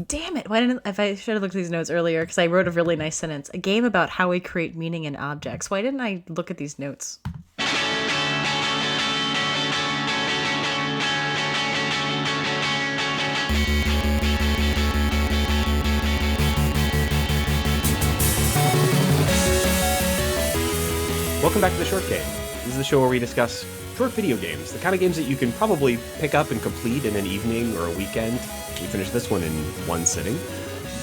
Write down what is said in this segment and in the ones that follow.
Damn it! Why didn't if I should have looked at these notes earlier because I wrote a really nice sentence. A game about how we create meaning in objects. Why didn't I look at these notes? Welcome back to The Short Game. This is the show where we discuss short video games, the kind of games that you can probably pick up and complete in an evening or a weekend. We finished this one in one sitting.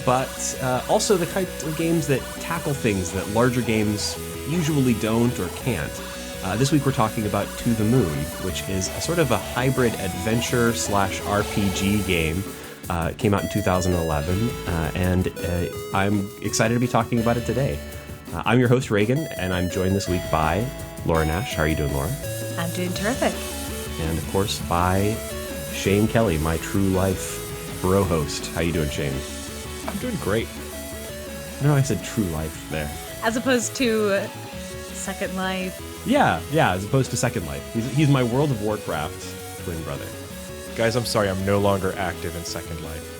But also the kind of games that tackle things that larger games usually don't or can't. This week we're talking about To the Moon, which is a sort of a hybrid adventure/RPG game. It came out in 2011, and I'm excited to be talking about it today. I'm your host, Reagan, and I'm joined this week by Laura Nash. How are you doing, Laura? I'm doing terrific. And, of course, by Shane Kelly, my true life bro host. How you doing, Shane? I'm doing great. I don't know, I said true life there. As opposed to Second Life. Yeah, as opposed to Second Life. He's my World of Warcraft twin brother. Guys, I'm sorry, I'm no longer active in Second Life.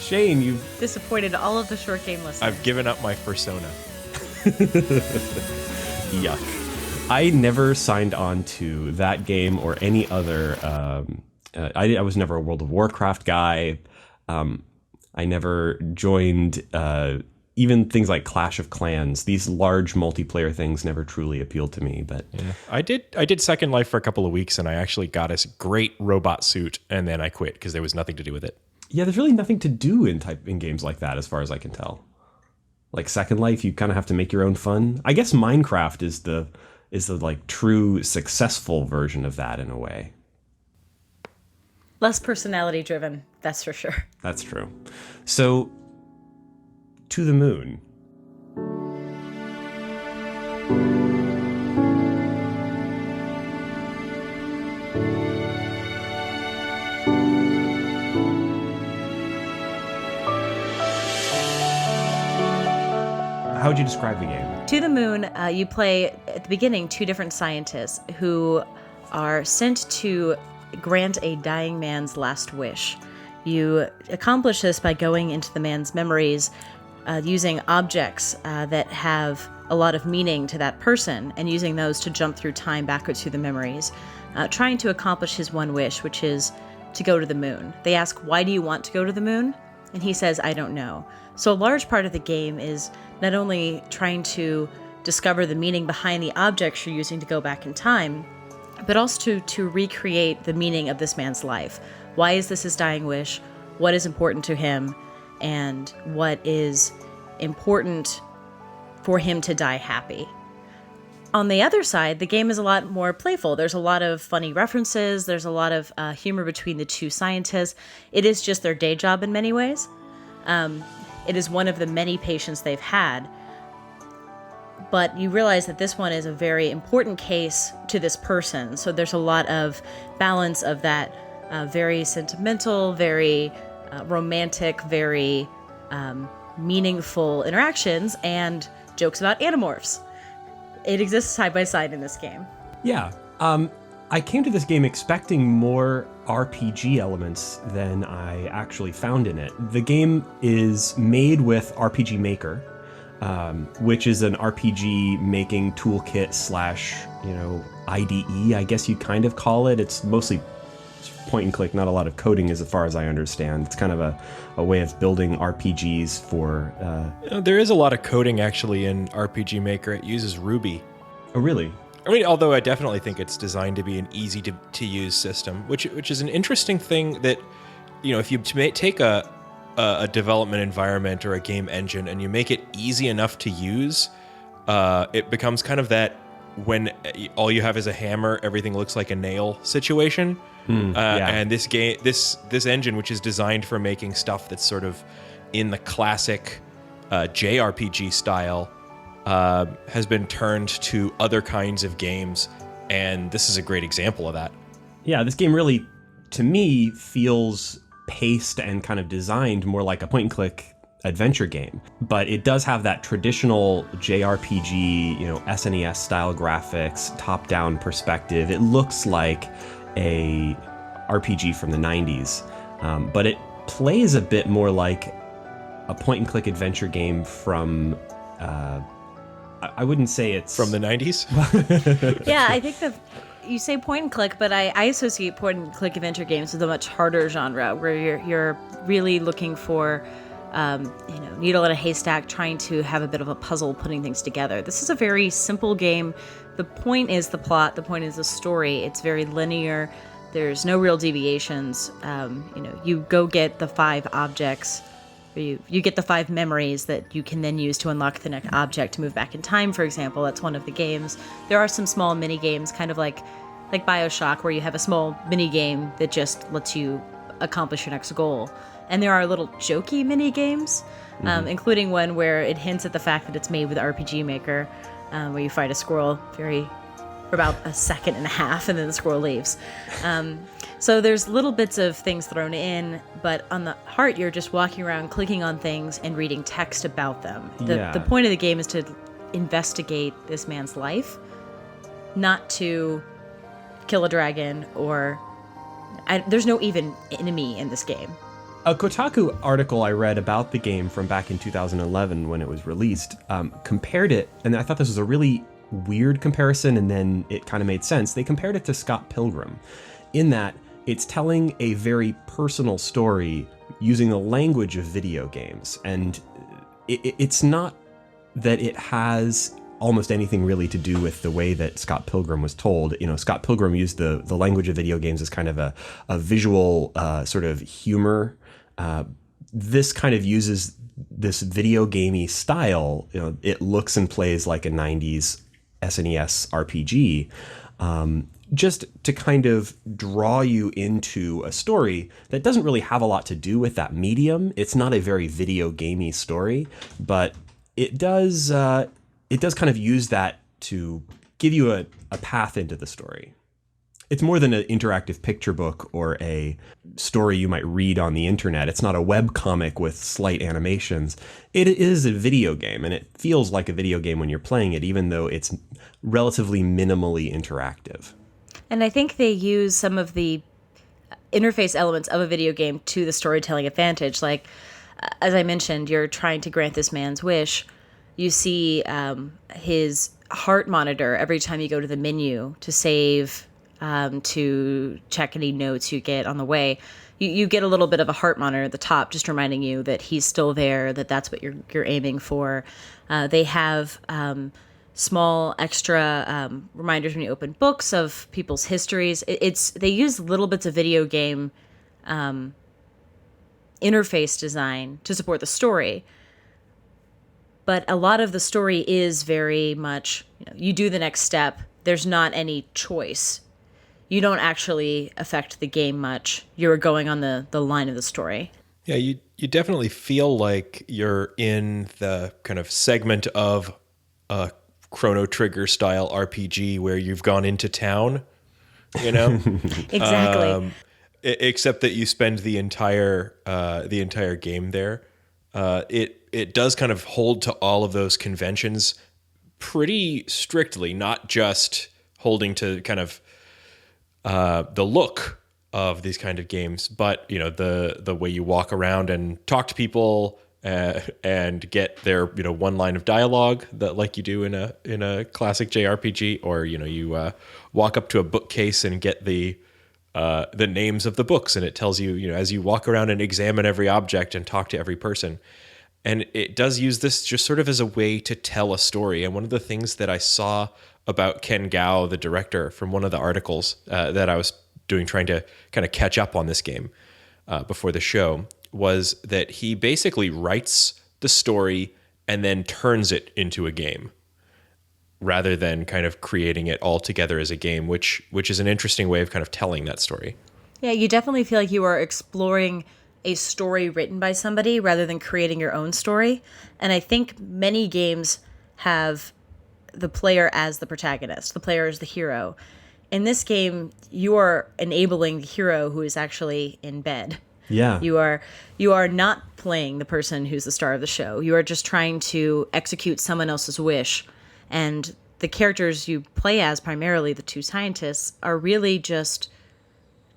Shane, you've Disappointed all of the short game listeners. I've given up my persona. Yuck. I never signed on to that game or any other. I was never a World of Warcraft guy. I never joined even things like Clash of Clans. These large multiplayer things never truly appealed to me. But yeah. I did Second Life for a couple of weeks, and I actually got a great robot suit, and then I quit because there was nothing to do with it. Yeah, there's really nothing to do in games like that, as far as I can tell. Like Second Life, you kind of have to make your own fun. I guess Minecraft is the like true successful version of that in a way. Less personality driven, that's for sure. That's true. So, To the Moon. How would you describe the game? To the Moon, you play, at the beginning, two different scientists who are sent to grant a dying man's last wish. You accomplish this by going into the man's memories, using objects that have a lot of meaning to that person, and using those to jump through time backwards through the memories, trying to accomplish his one wish, which is to go to the moon. They ask, why do you want to go to the moon? And he says, I don't know. So a large part of the game is not only trying to discover the meaning behind the objects you're using to go back in time, but also to recreate the meaning of this man's life. Why is this his dying wish? What is important to him? And what is important for him to die happy? On the other side, the game is a lot more playful. There's a lot of funny references. There's a lot of humor between the two scientists. It is just their day job in many ways. It is one of the many patients they've had. But you realize that this one is a very important case to this person. So there's a lot of balance of that very sentimental, very romantic, very meaningful interactions and jokes about animorphs. It exists side by side in this game. Yeah. I came to this game expecting more RPG elements than I actually found in it. The game is made with RPG Maker, which is an RPG making toolkit / IDE, I guess you kind of call it. It's mostly point and click, not a lot of coding as far as I understand. It's kind of a way of building RPGs for... There is a lot of coding actually in RPG Maker. It uses Ruby. Oh, really? I mean, although I definitely think it's designed to be an easy to use system, which is an interesting thing that, if you take a development environment or a game engine and you make it easy enough to use, it becomes kind of that when all you have is a hammer, everything looks like a nail situation. Yeah. And this game, this engine, which is designed for making stuff that's sort of in the classic JRPG style, has been turned to other kinds of games, and this is a great example of that. Yeah, this game really, to me, feels paced and kind of designed more like a point-and-click adventure game. But it does have that traditional JRPG, SNES-style graphics, top-down perspective. It looks like a RPG from the 90s. But it plays a bit more like a point-and-click adventure game from... I wouldn't say it's... From the 90s? Yeah, I think that you say point and click, but I associate point and click adventure games with a much harder genre where you're really looking for, needle in a haystack, trying to have a bit of a puzzle putting things together. This is a very simple game. The point is the plot. The point is the story. It's very linear. There's no real deviations. You go get the 5 objects. You get the 5 memories that you can then use to unlock the next object to move back in time, for example. That's one of the games. There are some small mini games, kind of like BioShock, where you have a small mini game that just lets you accomplish your next goal. And there are little jokey mini games, including one where it hints at the fact that it's made with RPG Maker, where you fight a squirrel for about a second and a half, and then the squirrel leaves. So there's little bits of things thrown in, but on the heart, you're just walking around, clicking on things, and reading text about them. The point of the game is to investigate this man's life, not to kill a dragon or... there's no even enemy in this game. A Kotaku article I read about the game from back in 2011 when it was released compared it, and I thought this was a really weird comparison, and then it kind of made sense. They compared it to Scott Pilgrim in that it's telling a very personal story using the language of video games. And it's not that it has almost anything really to do with the way that Scott Pilgrim was told. Scott Pilgrim used the language of video games as kind of a visual sort of humor. This kind of uses this video gamey style. It looks and plays like a 90s SNES RPG, just to kind of draw you into a story that doesn't really have a lot to do with that medium. It's not a very video gamey story, but it does kind of use that to give you a path into the story. It's more than an interactive picture book or a story you might read on the internet. It's not a web comic with slight animations. It is a video game, and it feels like a video game when you're playing it, even though it's relatively minimally interactive. And I think they use some of the interface elements of a video game to the storytelling advantage. Like, as I mentioned, you're trying to grant this man's wish. You see his heart monitor every time you go to the menu to save, to check any notes you get on the way. You get a little bit of a heart monitor at the top, just reminding you that he's still there, that's what you're aiming for. They have small extra reminders when you open books of people's histories. They use little bits of video game interface design to support the story. But a lot of the story is very much, you do the next step. There's not any choice. You don't actually affect the game much. You're going on the line of the story. Yeah, you definitely feel like you're in the kind of segment of a Chrono Trigger style RPG where you've gone into town, Exactly. Except that you spend the entire game there. It does kind of hold to all of those conventions pretty strictly, not just holding to kind of the look of these kind of games, but the way you walk around and talk to people and get their one line of dialogue that like you do in a classic JRPG, or you walk up to a bookcase and get the names of the books, and it tells you as you walk around and examine every object and talk to every person. And it does use this just sort of as a way to tell a story. And one of the things that I saw about Ken Gao, the director, from one of the articles that I was doing, trying to kind of catch up on this game before the show, was that he basically writes the story and then turns it into a game, rather than kind of creating it all together as a game, which is an interesting way of kind of telling that story. Yeah, you definitely feel like you are exploring a story written by somebody rather than creating your own story. And I think many games have the player as the protagonist, the player as the hero. In this game, you are enabling the hero who is actually in bed. Yeah. You are not playing the person who's the star of the show. You are just trying to execute someone else's wish. And the characters you play as, primarily the 2 scientists, are really just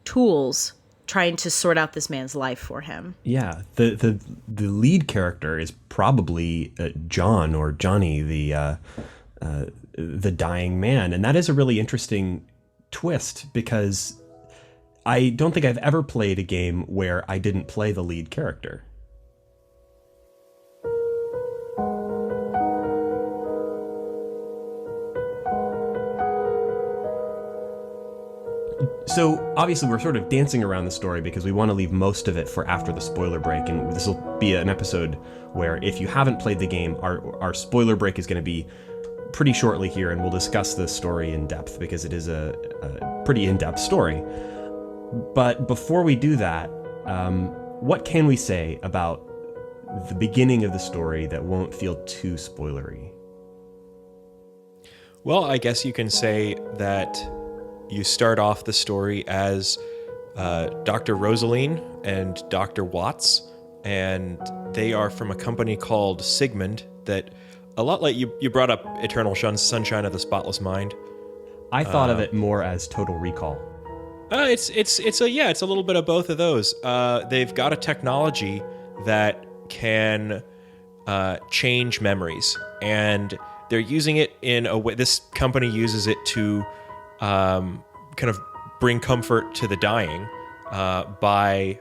tools trying to sort out this man's life for him. Yeah, the lead character is probably John or Johnny, the dying man, and that is a really interesting twist because I don't think I've ever played a game where I didn't play the lead character. So obviously we're sort of dancing around the story because we want to leave most of it for after the spoiler break, and this will be an episode where if you haven't played the game, our spoiler break is going to be pretty shortly here, and we'll discuss the story in depth because it is a pretty in-depth story. But before we do that, what can we say about the beginning of the story that won't feel too spoilery? Well, I guess you can say that you start off the story as Dr. Rosaline and Dr. Watts, and they are from a company called Sigmund that, a lot like you brought up Eternal Sunshine of the Spotless Mind. I thought of it more as Total Recall. It's a little bit of both of those. They've got a technology that can change memories, and they're using it in a way. This company uses it to kind of bring comfort to the dying by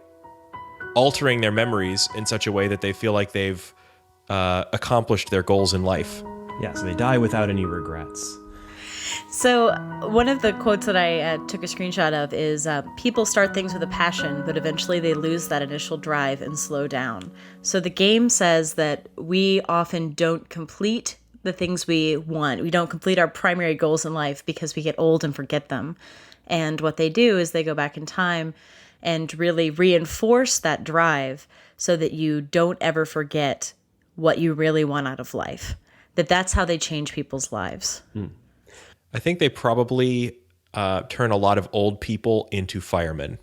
altering their memories in such a way that they feel like they've accomplished their goals in life. Yeah, so they die without any regrets. So one of the quotes that I took a screenshot of is, people start things with a passion, but eventually they lose that initial drive and slow down. So the game says that we often don't complete the things we want. We don't complete our primary goals in life because we get old and forget them. And what they do is they go back in time and really reinforce that drive so that you don't ever forget what you really want out of life. That's how they change people's lives. I think they probably turn a lot of old people into firemen.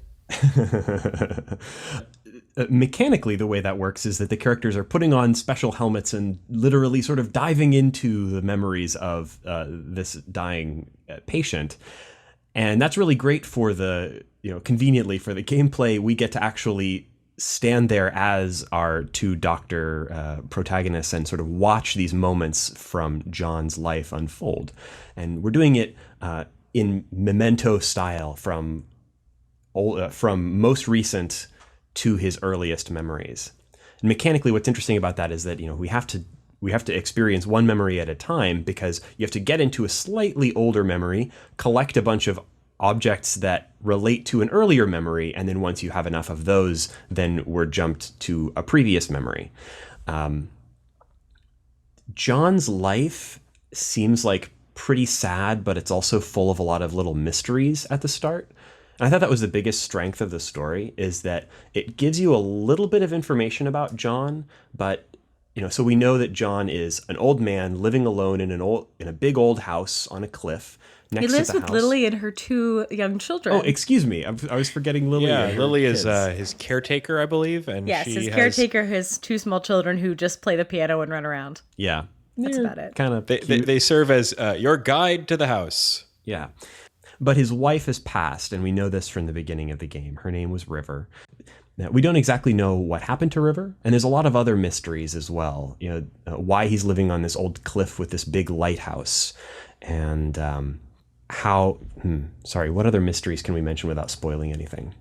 Mechanically, the way that works is that the characters are putting on special helmets and literally sort of diving into the memories of this dying patient. And that's really great for conveniently for the gameplay. We get to actually stand there as our two doctor protagonists and sort of watch these moments from John's life unfold. And we're doing it in memento style from most recent to his earliest memories. And mechanically, what's interesting about that is that we have to experience one memory at a time, because you have to get into a slightly older memory, collect a bunch of objects that relate to an earlier memory, and then once you have enough of those, then we're jumped to a previous memory. John's life seems like pretty sad, but it's also full of a lot of little mysteries at the start. And I thought that was the biggest strength of the story, is that it gives you a little bit of information about John, but so we know that John is an old man living alone in a big old house on a cliff. Next He lives to the with house. Lily and her two young children. Oh, excuse me. I was forgetting Lily. Yeah, and her Lily is kids. his caretaker, I believe, and Yes, she his has, caretaker has two small children who just play the piano and run around. Yeah. That's about it. Kind of they serve as your guide to the house. Yeah. But his wife has passed, and we know this from the beginning of the game. Her name was River. Now, we don't exactly know what happened to River, and there's a lot of other mysteries as well. Why he's living on this old cliff with this big lighthouse, and what other mysteries can we mention without spoiling anything?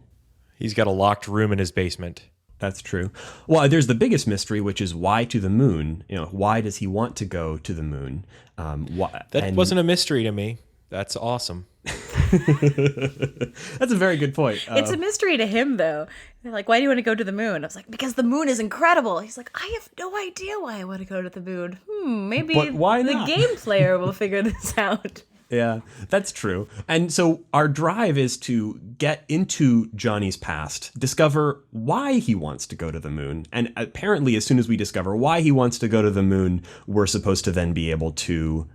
He's got a locked room in his basement. That's true. Well, there's the biggest mystery, which is why to the moon? Why does he want to go to the moon? That wasn't a mystery to me. That's awesome. That's a very good point. It's a mystery to him, though. They're like, why do you want to go to the moon? I was like, because the moon is incredible. He's like, I have no idea why I want to go to the moon. Maybe But why the not? game player will figure this out. Yeah, that's true. And so our drive is to get into Johnny's past, discover why he wants to go to the moon. And apparently, as soon as we discover why he wants to go to the moon, we're supposed to then be able to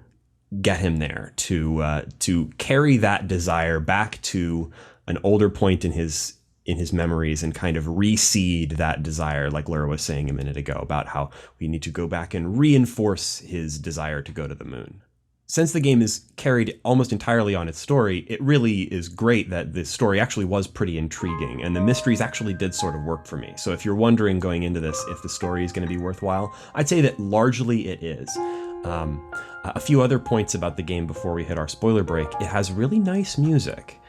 get him there, to carry that desire back to an older point in his memories and kind of reseed that desire, like Laura was saying a minute ago about how we need to go back and reinforce his desire to go to the moon. since the game is carried almost entirely on its story, it really is great that the story actually was pretty intriguing, and the mysteries actually did sort of work for me. So if you're wondering going into this if the story is going to be worthwhile, I'd say that largely it is. A few other points about the game before we hit our spoiler break. It has really nice music.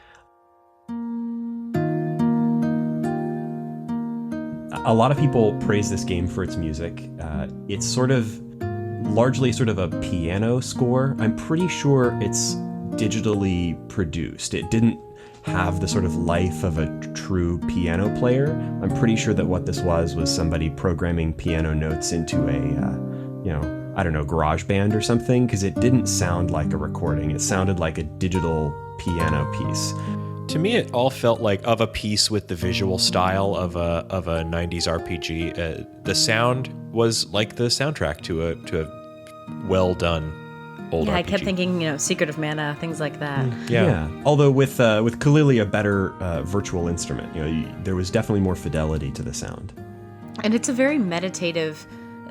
A lot of people praise this game for its music. It's largely sort of a piano score. I'm pretty sure it's digitally produced. It didn't have the sort of life of a true piano player. I'm pretty sure that what this was somebody programming piano notes into I don't know, GarageBand or something, because it didn't sound like a recording. It sounded like a digital piano piece. To me, it all felt like of a piece with the visual style of a 90s RPG. The sound was like the soundtrack to a well done old RPG. I kept thinking, Secret of Mana, things like that. Yeah. Although with clearly a better virtual instrument, there was definitely more fidelity to the sound. And it's a very meditative.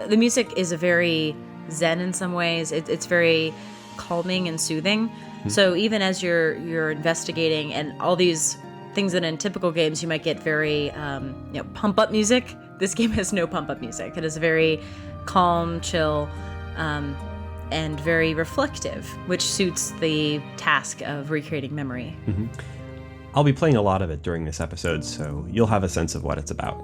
The music is a very zen in some ways. It's very calming and soothing. So even as you're investigating and all these things that in typical games you might get very pump up music, this game has no pump up music. It is very calm, chill, and very reflective, which suits the task of recreating memory. Mm-hmm. I'll be playing a lot of it during this episode, so you'll have a sense of what it's about.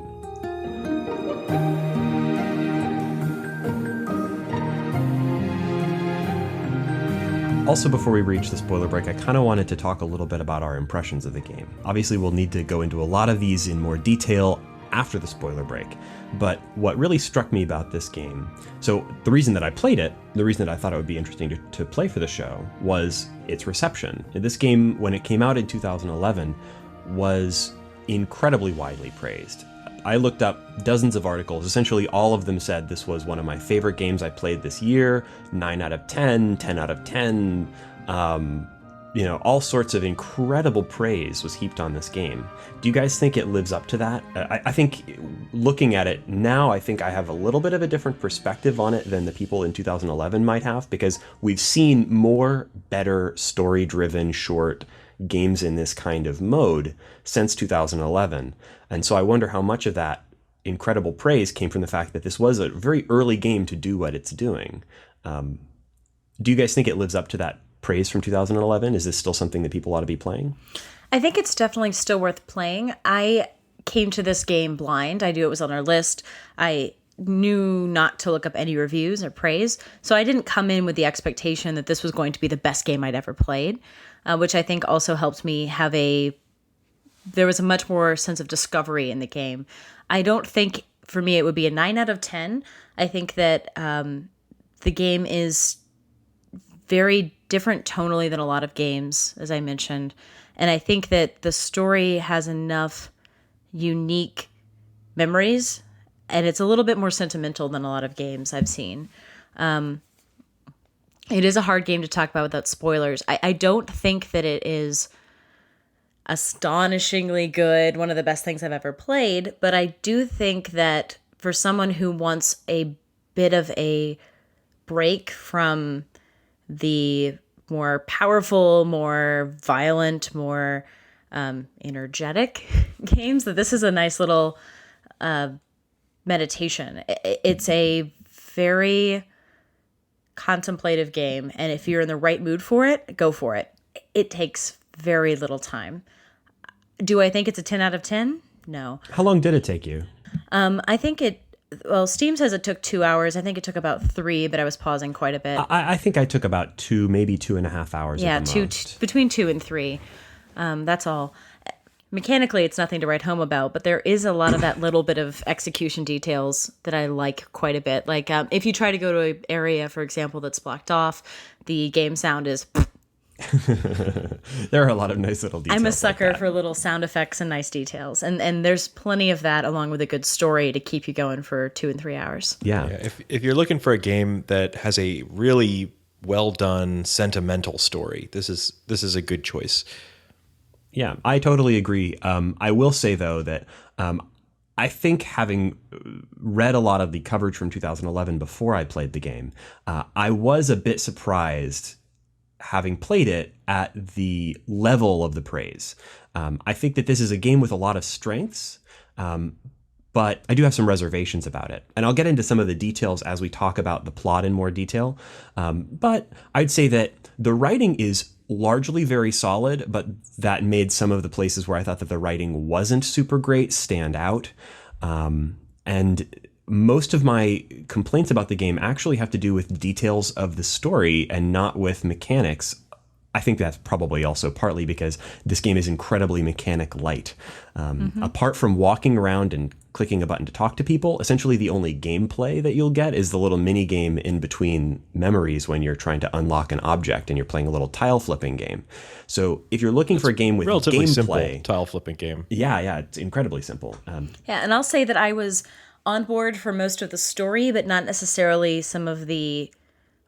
Also, before we reach the spoiler break, I kind of wanted to talk a little bit about our impressions of the game. Obviously, we'll need to go into a lot of these in more detail after the spoiler break. But what really struck me about this game, so the reason that I played it, the reason that I thought it would be interesting to play for the show, was its reception. This game, when it came out in 2011, was incredibly widely praised. I looked up dozens of articles. Essentially, all of them said this was one of my favorite games I played this year. 9 out of 10, 10 out of 10. All sorts of incredible praise was heaped on this game. Do you guys think it lives up to that? I think looking at it now, I think I have a little bit of a different perspective on it than the people in 2011 might have, because we've seen more better story-driven short games in this kind of mode since 2011. And so I wonder how much of that incredible praise came from the fact that this was a very early game to do what it's doing. Do you guys think it lives up to that praise from 2011? Is this still something that people ought to be playing? I think it's definitely still worth playing. I came to this game blind. I knew it was on our list. I knew not to look up any reviews or praise. So I didn't come in with the expectation that this was going to be the best game I'd ever played, which I think also helped me have there was a much more sense of discovery in the game. I don't think, for me, it would be a 9 out of 10. I think that the game is very different tonally than a lot of games, as I mentioned. And I think that the story has enough unique memories, and it's a little bit more sentimental than a lot of games I've seen. It is a hard game to talk about without spoilers. I don't think that it is astonishingly good, one of the best things I've ever played, but I do think that for someone who wants a bit of a break from the more powerful, more violent, more energetic games, that this is a nice little meditation. It's a very contemplative game, and if you're in the right mood for it, go for it. It takes very little time. Do I think it's a 10 out of 10? No. How long did it take you? I think Steam says it took 2 hours. I think it took about 3, but I was pausing quite a bit. I think I took about 2, maybe 2.5 hours. Yeah, at the most. Between 2 and 3. That's all. Mechanically, it's nothing to write home about, but there is a lot of that little bit of execution details that I like quite a bit. Like if you try to go to an area, for example, that's blocked off, the game sound is... There are a lot of nice little details. I'm a sucker like for little sound effects and nice details. And there's plenty of that along with a good story to keep you going for 2 and 3 hours. Yeah. If you're looking for a game that has a really well done sentimental story, this is a good choice. Yeah, I totally agree. I will say, though, that I think, having read a lot of the coverage from 2011 before I played the game, I was a bit surprised having played it, at the level of the praise. I think that this is a game with a lot of strengths, but I do have some reservations about it. And I'll get into some of the details as we talk about the plot in more detail. But I'd say that the writing is largely very solid, but that made some of the places where I thought that the writing wasn't super great stand out. And most of my complaints about the game actually have to do with details of the story and not with mechanics. I think that's probably also partly because this game is incredibly mechanic light. Apart from walking around and clicking a button to talk to people, essentially the only gameplay that you'll get is the little mini game in between memories when you're trying to unlock an object and you're playing a little tile flipping game. So if you're looking for a game with relatively simple gameplay, tile flipping game. yeah, it's incredibly simple. Yeah, and I'll say that I was on board for most of the story, but not necessarily some of the...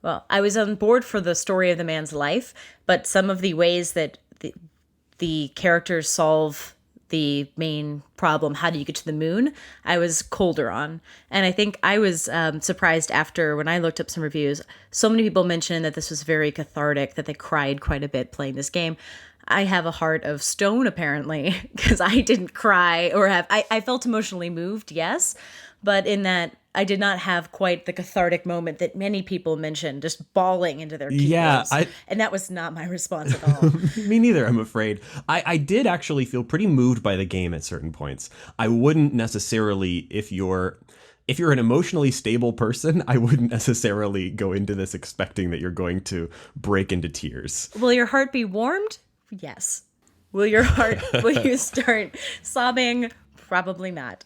Well, I was on board for the story of the man's life, but some of the ways that the characters solve the main problem, how do you get to the moon, I was colder on. And I think I was surprised after, when I looked up some reviews, so many people mentioned that this was very cathartic, that they cried quite a bit playing this game. I have a heart of stone, apparently, because I didn't cry or have... I felt emotionally moved, yes, but in that I did not have quite the cathartic moment that many people mentioned, just bawling into their keyboards. And that was not my response at all. Me neither, I'm afraid. I did actually feel pretty moved by the game at certain points. I wouldn't necessarily, if you're an emotionally stable person, I wouldn't necessarily go into this expecting that you're going to break into tears. Will your heart be warmed? Yes. Will you start sobbing? Probably not.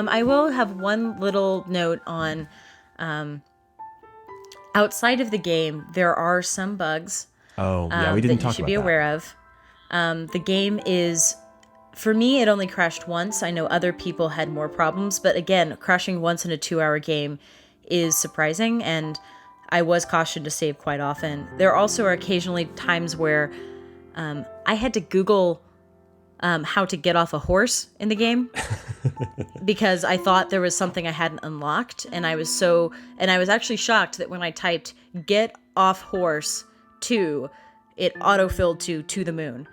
I will have one little note on outside of the game, there are some bugs. Oh, yeah, we didn't talk about that. You should be aware of. The game is, for me, it only crashed once. I know other people had more problems, but again, crashing once in a 2-hour game is surprising, and I was cautioned to save quite often. There also are occasionally times where I had to Google how to get off a horse in the game because I thought there was something I hadn't unlocked, and I was actually shocked that when I typed "get off horse 2," it autofilled to the moon.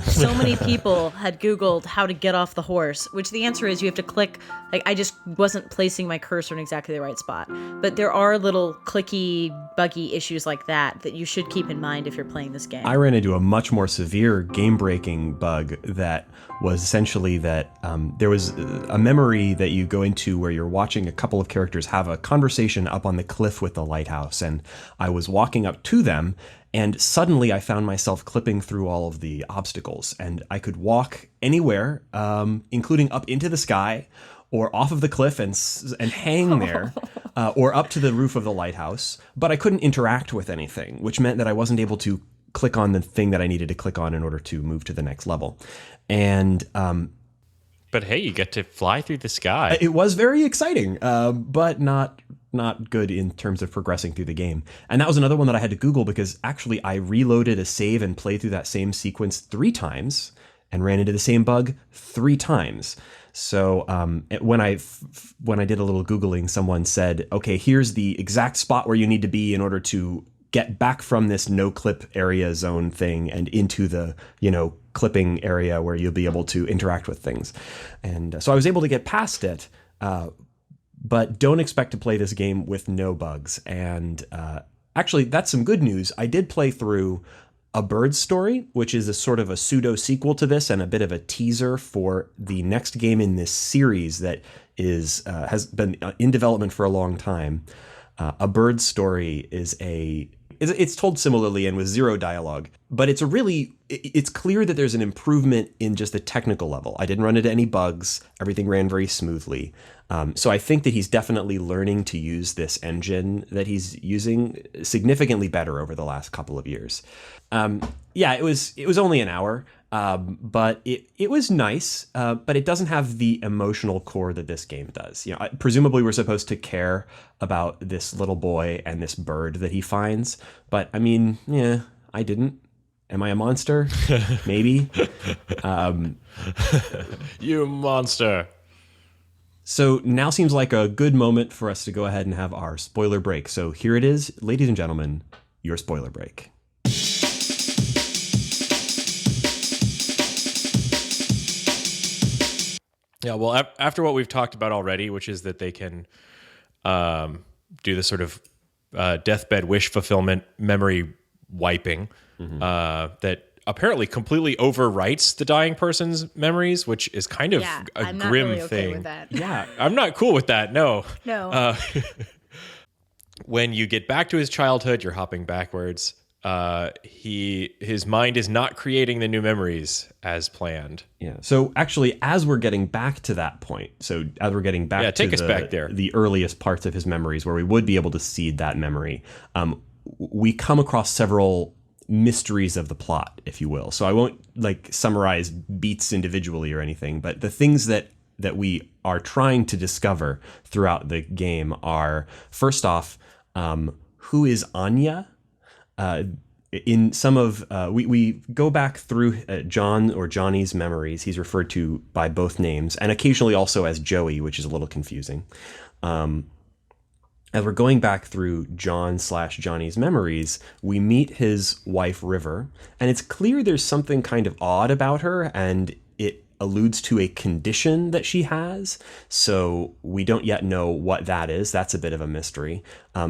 So many people had Googled how to get off the horse, which the answer is you have to click. Like, I just wasn't placing my cursor in exactly the right spot. But there are little clicky, buggy issues like that you should keep in mind if you're playing this game. I ran into a much more severe game-breaking bug that was essentially that there was a memory that you go into where you're watching a couple of characters have a conversation up on the cliff with the lighthouse, and I was walking up to them, and suddenly I found myself clipping through all of the obstacles, and I could walk anywhere, including up into the sky, or off of the cliff and hang there, or up to the roof of the lighthouse, but I couldn't interact with anything, which meant that I wasn't able to click on the thing that I needed to click on in order to move to the next level. And but hey, you get to fly through the sky. It was very exciting, but not good in terms of progressing through the game. And that was another one that I had to Google because actually I reloaded a save and played through that same sequence 3 times and ran into the same bug 3 times. So when I did a little Googling, someone said, okay, here's the exact spot where you need to be in order to get back from this no clip area zone thing and into the, clipping area where you'll be able to interact with things. And so I was able to get past it, but don't expect to play this game with no bugs. And actually, that's some good news. I did play through A Bird's Story, which is a sort of a pseudo sequel to this and a bit of a teaser for the next game in this series that has been in development for a long time. A Bird's Story it's told similarly and with 0 dialogue, but it's clear that there's an improvement in just the technical level. I didn't run into any bugs. Everything ran very smoothly. So I think that he's definitely learning to use this engine that he's using significantly better over the last couple of years. It was only an hour. But it was nice, but it doesn't have the emotional core that this game does. Presumably we're supposed to care about this little boy and this bird that he finds, but I mean, yeah, I didn't. Am I a monster? Maybe. You monster. So now seems like a good moment for us to go ahead and have our spoiler break. So here it is, ladies and gentlemen, your spoiler break. Yeah, well, after what we've talked about already, which is that they can do this sort of deathbed wish fulfillment memory wiping that apparently completely overwrites the dying person's memories, which is kind of a I'm not grim really okay thing. with that. Yeah, I'm not cool with that. No. When you get back to his childhood, you're hopping backwards. His mind is not creating the new memories as planned. Yeah. So actually, as we're getting back to that point, as we're getting back take to us back there. The earliest parts of his memories where we would be able to seed that memory, we come across several mysteries of the plot, if you will. So I won't summarize beats individually or anything, but the things that we are trying to discover throughout the game are, first off, who is Anya? In some of we go back through John or Johnny's memories. He's referred to by both names, and occasionally also as Joey, which is a little confusing. As we're going back through John/Johnny's memories, we meet his wife River, and it's clear there's something kind of odd about her, and it alludes to a condition that she has, so we don't yet know what that is. That's a bit of a mystery.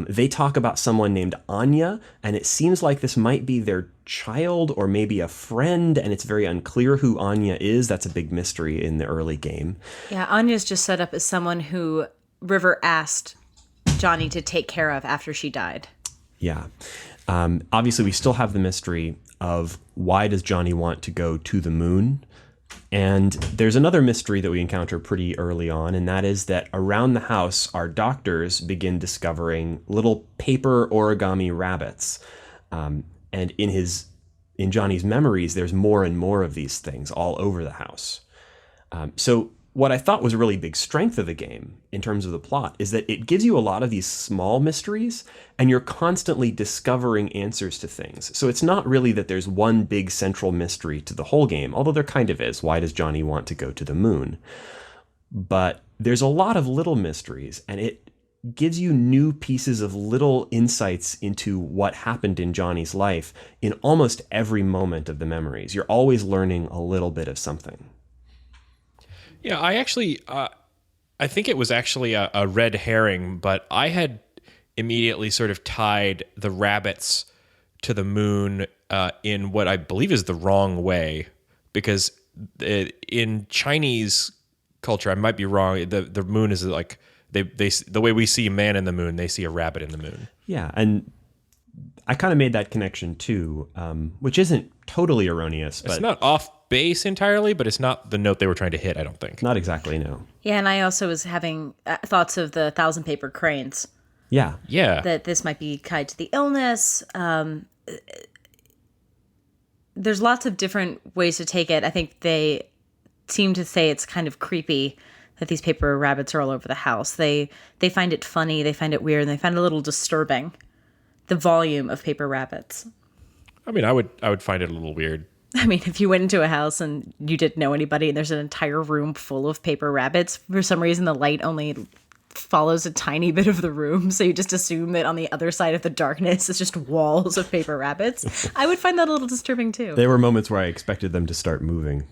They talk about someone named Anya, and it seems like this might be their child or maybe a friend, and it's very unclear who Anya is. That's a big mystery in the early game. Yeah, Anya's just set up as someone who River asked Johnny to take care of after she died. Yeah. Obviously, we still have the mystery of why does Johnny want to go to the moon? And there's another mystery that we encounter pretty early on, and that is that around the house, our doctors begin discovering little paper origami rabbits. And in Johnny's memories, there's more and more of these things all over the house. So what I thought was a really big strength of the game in terms of the plot is that it gives you a lot of these small mysteries, and you're constantly discovering answers to things. So it's not really that there's one big central mystery to the whole game, although there kind of is. Why does Johnny want to go to the moon? But there's a lot of little mysteries, and it gives you new pieces of little insights into what happened in Johnny's life in almost every moment of the memories. You're always learning a little bit of something. Yeah, I actually, I think it was actually a red herring, but I had immediately sort of tied the rabbits to the moon in what I believe is the wrong way, because in Chinese culture, I might be wrong, the moon is like, they the way we see a man in the moon, they see a rabbit in the moon. Yeah, and I kind of made that connection too, which isn't totally erroneous. But it's not off base entirely, but it's not the note they were trying to hit, I don't think. Not exactly, no. Yeah, and I also was having thoughts of the 1,000 paper cranes. Yeah. That this might be tied to the illness. There's lots of different ways to take it. I think they seem to say it's kind of creepy that these paper rabbits are all over the house. They find it funny, they find it weird, and they find it a little disturbing, the volume of paper rabbits. I mean, I would find it a little weird. I mean, if you went into a house and you didn't know anybody and there's an entire room full of paper rabbits, for some reason the light only follows a tiny bit of the room, so you just assume that on the other side of the darkness is just walls of paper rabbits. I would find that a little disturbing too. There were moments where I expected them to start moving.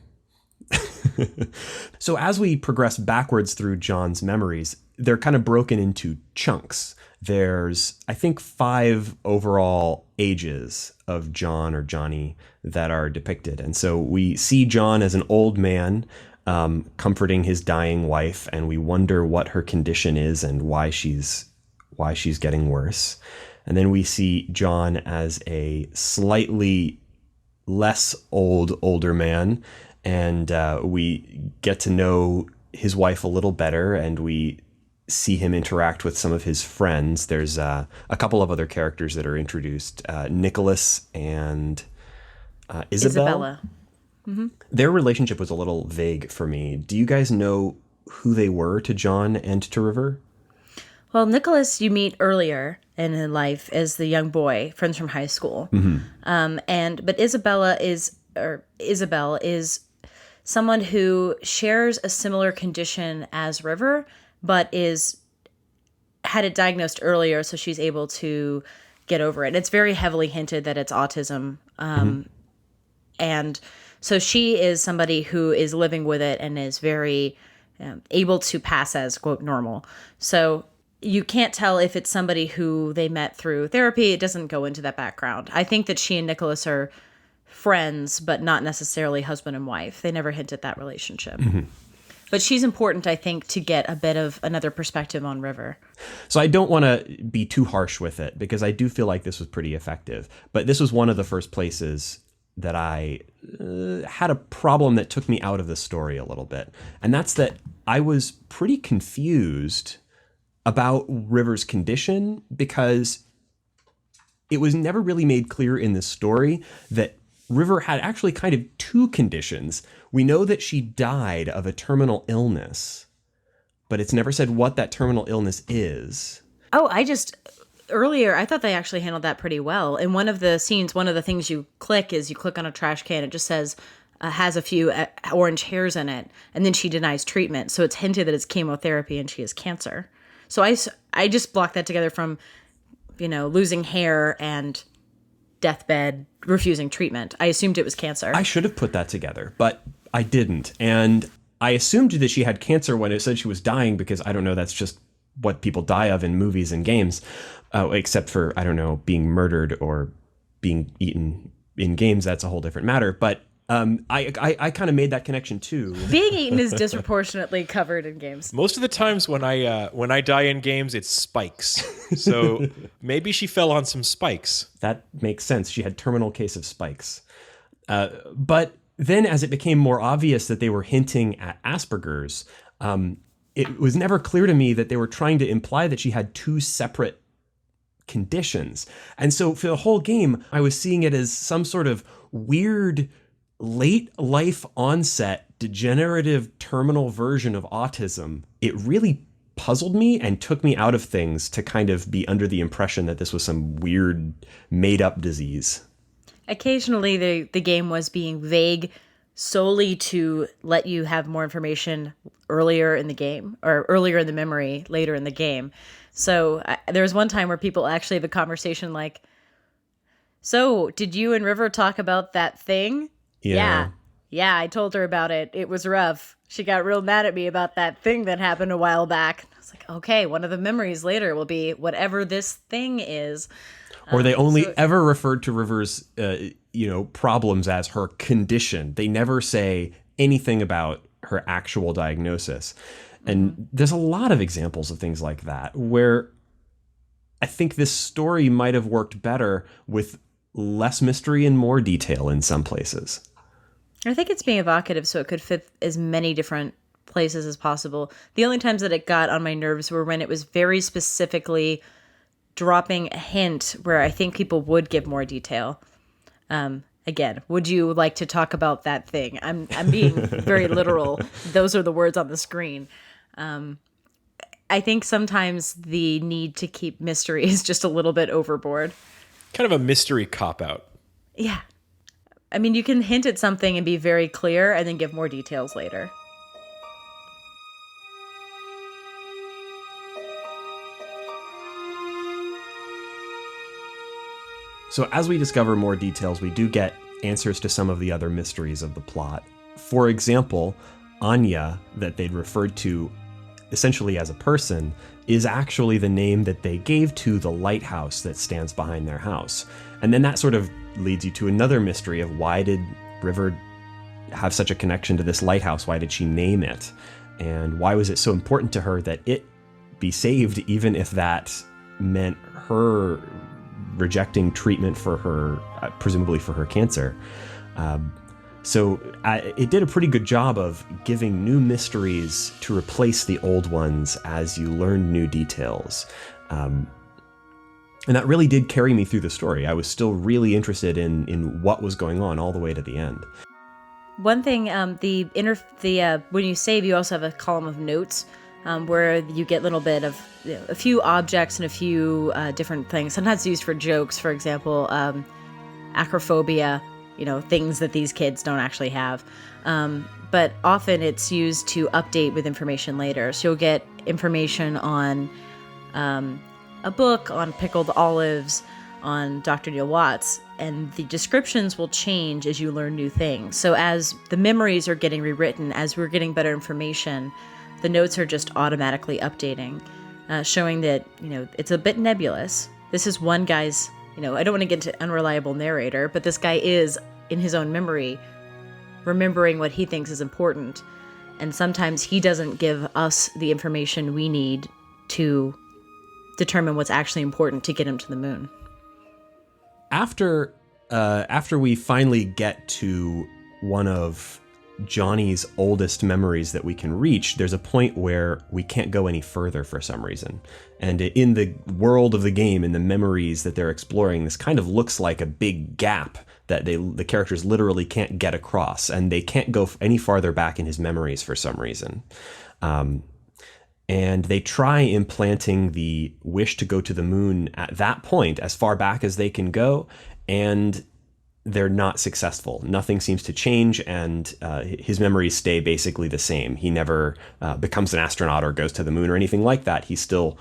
So as we progress backwards through John's memories, they're kind of broken into chunks. There's, I think, 5 overall ages of John or Johnny that are depicted. And so we see John as an old man comforting his dying wife, and we wonder what her condition is and why she's getting worse. And then we see John as a slightly less older man, and we get to know his wife a little better, and we see him interact with some of his friends. There's a couple of other characters that are introduced, Nicholas and Isabella. Their relationship was a little vague for me. Do you guys know who they were to John and to River? Well, Nicholas, you meet earlier in life as the young boy, friends from high school. But Isabel is someone who shares a similar condition as River, but had it diagnosed earlier, so she's able to get over it. It's very heavily hinted that it's autism, and so she is somebody who is living with it and is very able to pass as, quote, normal. So you can't tell if it's somebody who they met through therapy. It doesn't go into that background. I think that she and Nicholas are friends, but not necessarily husband and wife. They never hint at that relationship. But she's important, I think, to get a bit of another perspective on River. So I don't want to be too harsh with it, because I do feel like this was pretty effective. But this was one of the first places that I had a problem that took me out of the story a little bit. And that's that I was pretty confused about River's condition, because it was never really made clear in this story that River had actually kind of two conditions. We know that she died of a terminal illness, but it's never said what that terminal illness is. Oh, earlier, I thought they actually handled that pretty well. In one of the scenes, one of the things you click on a trash can. It just says, has a few orange hairs in it, and then she denies treatment. So it's hinted that it's chemotherapy and she has cancer. So I just blocked that together from, losing hair and deathbed, refusing treatment. I assumed it was cancer. I should have put that together, but I didn't. And I assumed that she had cancer when it said she was dying, because I don't know, that's just what people die of in movies and games, except for, I don't know, being murdered or being eaten in games. That's a whole different matter. But I kind of made that connection too. Being eaten is disproportionately covered in games. Most of the times when I die in games, it's spikes. So maybe she fell on some spikes. That makes sense. She had terminal case of spikes. But then as it became more obvious that they were hinting at Asperger's, it was never clear to me that they were trying to imply that she had two separate conditions. And so for the whole game, I was seeing it as some sort of weird late life onset degenerative terminal version of autism. It really puzzled me and took me out of things to kind of be under the impression that this was some weird made up disease. Occasionally the game was being vague solely to let you have more information earlier in the game, or earlier in the memory, later in the game. So there was one time where people actually have a conversation like, so did you and River talk about that thing? Yeah, I told her about it. It was rough. She got real mad at me about that thing that happened a while back. I was like, okay, one of the memories later will be whatever this thing is. Or they only ever referred to River's, problems as her condition. They never say anything about her actual diagnosis. And there's a lot of examples of things like that where I think this story might have worked better with less mystery and more detail in some places. I think it's being evocative, so it could fit as many different places as possible. The only times that it got on my nerves were when it was very specifically dropping a hint where I think people would give more detail. Again, would you like to talk about that thing? I'm being very literal. Those are the words on the screen. I think sometimes the need to keep mystery is just a little bit overboard. Kind of a mystery cop-out. Yeah. I mean, you can hint at something and be very clear and then give more details later. So as we discover more details, we do get answers to some of the other mysteries of the plot. For example, Anya, that they'd referred to essentially as a person, is actually the name that they gave to the lighthouse that stands behind their house. And then that sort of leads you to another mystery of why did River have such a connection to this lighthouse? Why did she name it? And why was it so important to her that it be saved, even if that meant her rejecting treatment for her, presumably for her cancer? So it did a pretty good job of giving new mysteries to replace the old ones as you learned new details. And that really did carry me through the story. I was still really interested in what was going on all the way to the end. One thing, when you save, you also have a column of notes where you get a little bit of a few objects and a few different things. Sometimes used for jokes, for example, acrophobia, things that these kids don't actually have. But often it's used to update with information later. So you'll get information on a book, on pickled olives, on Dr. Neil Watts, and the descriptions will change as you learn new things. So as the memories are getting rewritten, as we're getting better information, the notes are just automatically updating, showing that, it's a bit nebulous. This is one guy's, I don't want to get into unreliable narrator, but this guy is, in his own memory, remembering what he thinks is important. And sometimes he doesn't give us the information we need to determine what's actually important to get him to the moon. After we finally get to one of Johnny's oldest memories that we can reach, there's a point where we can't go any further for some reason. And in the world of the game, in the memories that they're exploring, this kind of looks like a big gap that the characters literally can't get across, and they can't go any farther back in his memories for some reason. And they try implanting the wish to go to the moon at that point, as far back as they can go, and they're not successful. Nothing seems to change, and his memories stay basically the same. He never becomes an astronaut or goes to the moon or anything like that. He still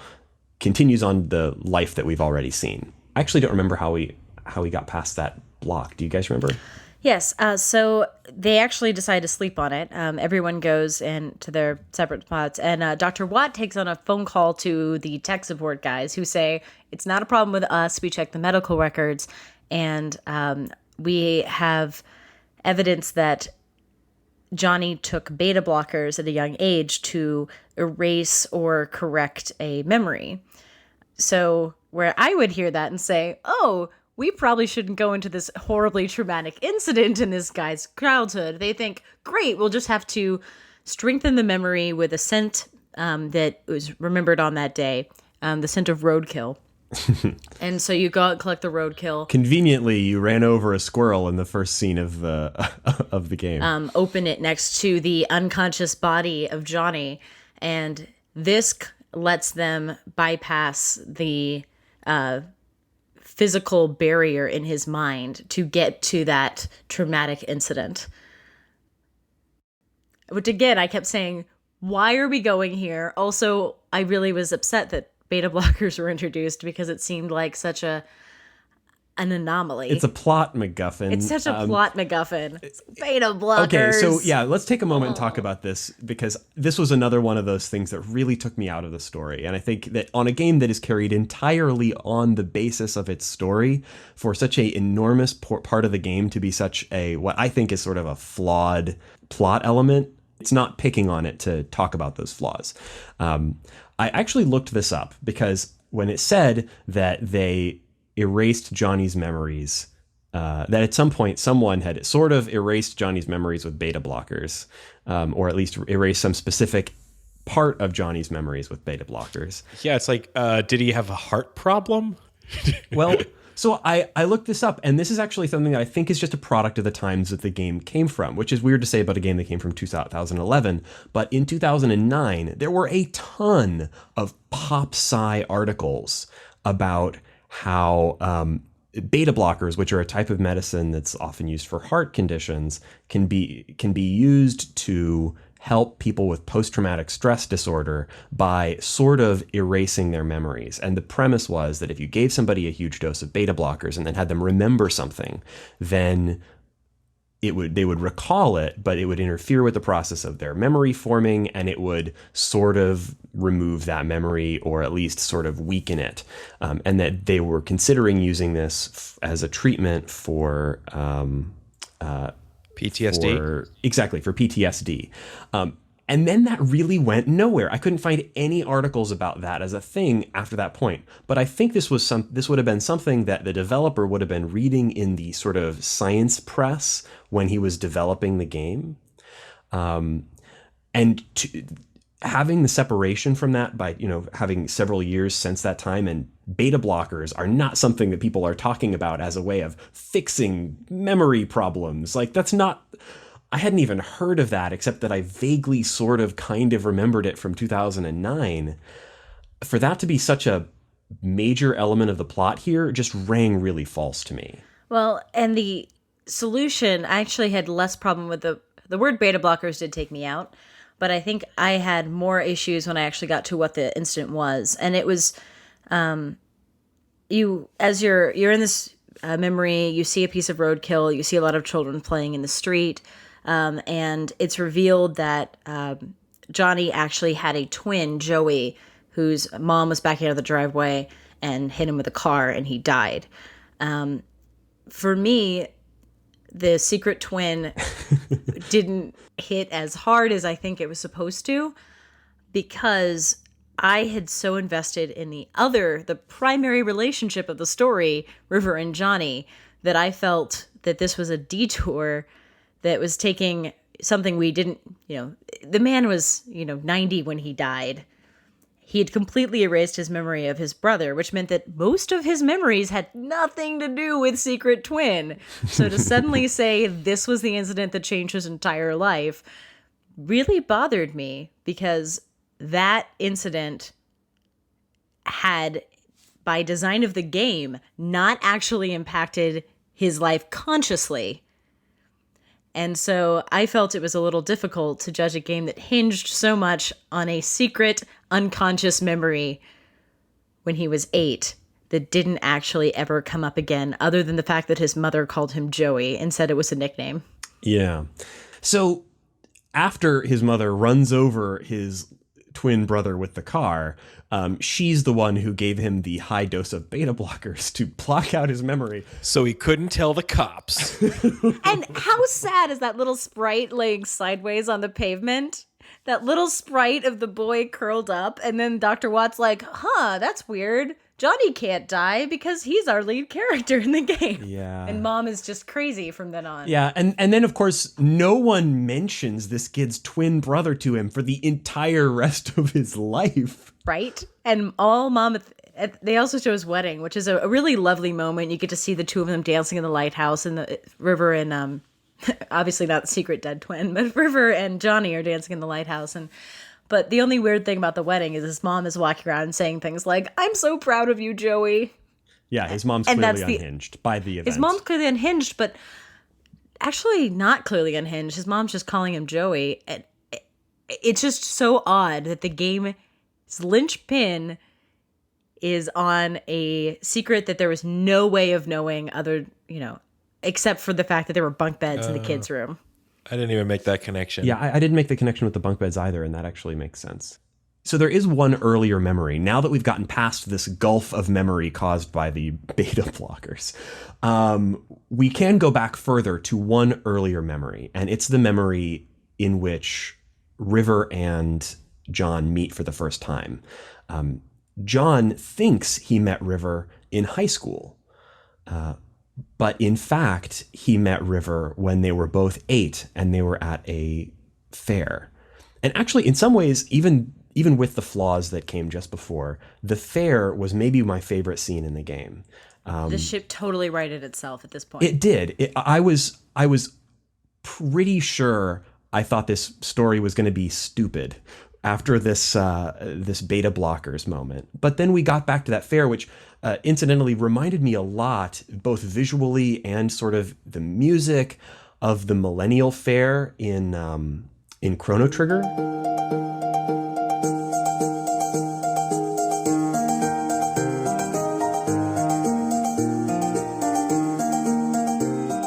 continues on the life that we've already seen. I actually don't remember how we got past that block. Do you guys remember? Yes, so they actually decide to sleep on it. Everyone goes to their separate spots, and Dr. Watt takes on a phone call to the tech support guys who say, it's not a problem with us, we checked the medical records, and we have evidence that Johnny took beta blockers at a young age to erase or correct a memory. So where I would hear that and say, oh, we probably shouldn't go into this horribly traumatic incident in this guy's childhood. They think, great, we'll just have to strengthen the memory with a scent that was remembered on that day, the scent of roadkill. And so you go out and collect the roadkill. Conveniently, you ran over a squirrel in the first scene of the game. Open it next to the unconscious body of Johnny, and this lets them bypass the physical barrier in his mind to get to that traumatic incident. Which again, I kept saying, why are we going here? Also, I really was upset that beta blockers were introduced because it seemed like such an anomaly. It's a plot MacGuffin. It's such a plot MacGuffin. It's beta blockers. Okay, so yeah, let's take a moment and talk about this, because this was another one of those things that really took me out of the story. And I think that on a game that is carried entirely on the basis of its story, for such a enormous part of the game to be such a, what I think is sort of a flawed plot element, it's not picking on it to talk about those flaws. I actually looked this up because when it said that they erased Johnny's memories, that at some point someone had sort of erased Johnny's memories with beta blockers, or at least erased some specific part of Johnny's memories with beta blockers. Yeah, it's like, did he have a heart problem? Well, so I looked this up, and this is actually something that I think is just a product of the times that the game came from, which is weird to say about a game that came from 2011. But in 2009, there were a ton of pop-sci articles about how beta blockers, which are a type of medicine that's often used for heart conditions, can be used to help people with post-traumatic stress disorder by sort of erasing their memories. And the premise was that if you gave somebody a huge dose of beta blockers and then had them remember something, then they would recall it, but it would interfere with the process of their memory forming, and it would sort of remove that memory, or at least sort of weaken it. And that they were considering using this as a treatment for PTSD? For PTSD. And then that really went nowhere. I couldn't find any articles about that as a thing after that point. But I think this would have been something that the developer would have been reading in the sort of science press when he was developing the game. Having the separation from that by, having several years since that time, and beta blockers are not something that people are talking about as a way of fixing memory problems. Like, that's not I hadn't even heard of that, except that I vaguely sort of kind of remembered it from 2009. For that to be such a major element of the plot here just rang really false to me. Well, and the solution, I actually had less problem with the word beta blockers did take me out, but I think I had more issues when I actually got to what the incident was. And it was, you, as you're in this memory, you see a piece of roadkill, you see a lot of children playing in the street, and it's revealed that Johnny actually had a twin, Joey, whose mom was backing out of the driveway and hit him with a car, and he died. For me, the secret twin didn't hit as hard as I think it was supposed to, because I had so invested in the primary relationship of the story, River and Johnny, that I felt that this was a detour that was taking something we didn't, the man was, 90 when he died. He had completely erased his memory of his brother, which meant that most of his memories had nothing to do with Secret Twin. So to suddenly say this was the incident that changed his entire life really bothered me, because that incident had, by design of the game, not actually impacted his life consciously. And so I felt it was a little difficult to judge a game that hinged so much on a secret, unconscious memory when he was 8 that didn't actually ever come up again, other than the fact that his mother called him Joey and said it was a nickname. Yeah. So after his mother runs over his twin brother with the car, she's the one who gave him the high dose of beta blockers to block out his memory. So he couldn't tell the cops. And how sad is that little sprite laying sideways on the pavement? That little sprite of the boy curled up, and then Dr. Watt's like, that's weird. Johnny can't die because he's our lead character in the game. Yeah. And Mom is just crazy from then on. Yeah, and then, of course, no one mentions this kid's twin brother to him for the entire rest of his life. Right? And all Mom... They also show his wedding, which is a really lovely moment. You get to see the two of them dancing in the lighthouse, and the River and... obviously not the secret dead twin, but River and Johnny are dancing in the lighthouse. But the only weird thing about the wedding is his mom is walking around saying things like, "I'm so proud of you, Joey." Yeah, his mom's clearly unhinged by the event. His mom's clearly unhinged, but actually not clearly unhinged. His mom's just calling him Joey. And it's just so odd that the game's linchpin is on a secret that there was no way of knowing except for the fact that there were bunk beds in the kids' room. I didn't even make that connection. Yeah, I didn't make the connection with the bunk beds either, and that actually makes sense. So there is one earlier memory. Now that we've gotten past this gulf of memory caused by the beta blockers, we can go back further to one earlier memory, and it's the memory in which River and John meet for the first time. John thinks he met River in high school, but in fact, he met River when they were both 8 and they were at a fair. And actually, in some ways, even with the flaws that came just before, the fair was maybe my favorite scene in the game. The ship totally righted itself at this point. It did. I was pretty sure I thought this story was going to be stupid after this beta blockers moment. But then we got back to that fair, which incidentally reminded me a lot, both visually and sort of the music, of the Millennial Fair in Chrono Trigger.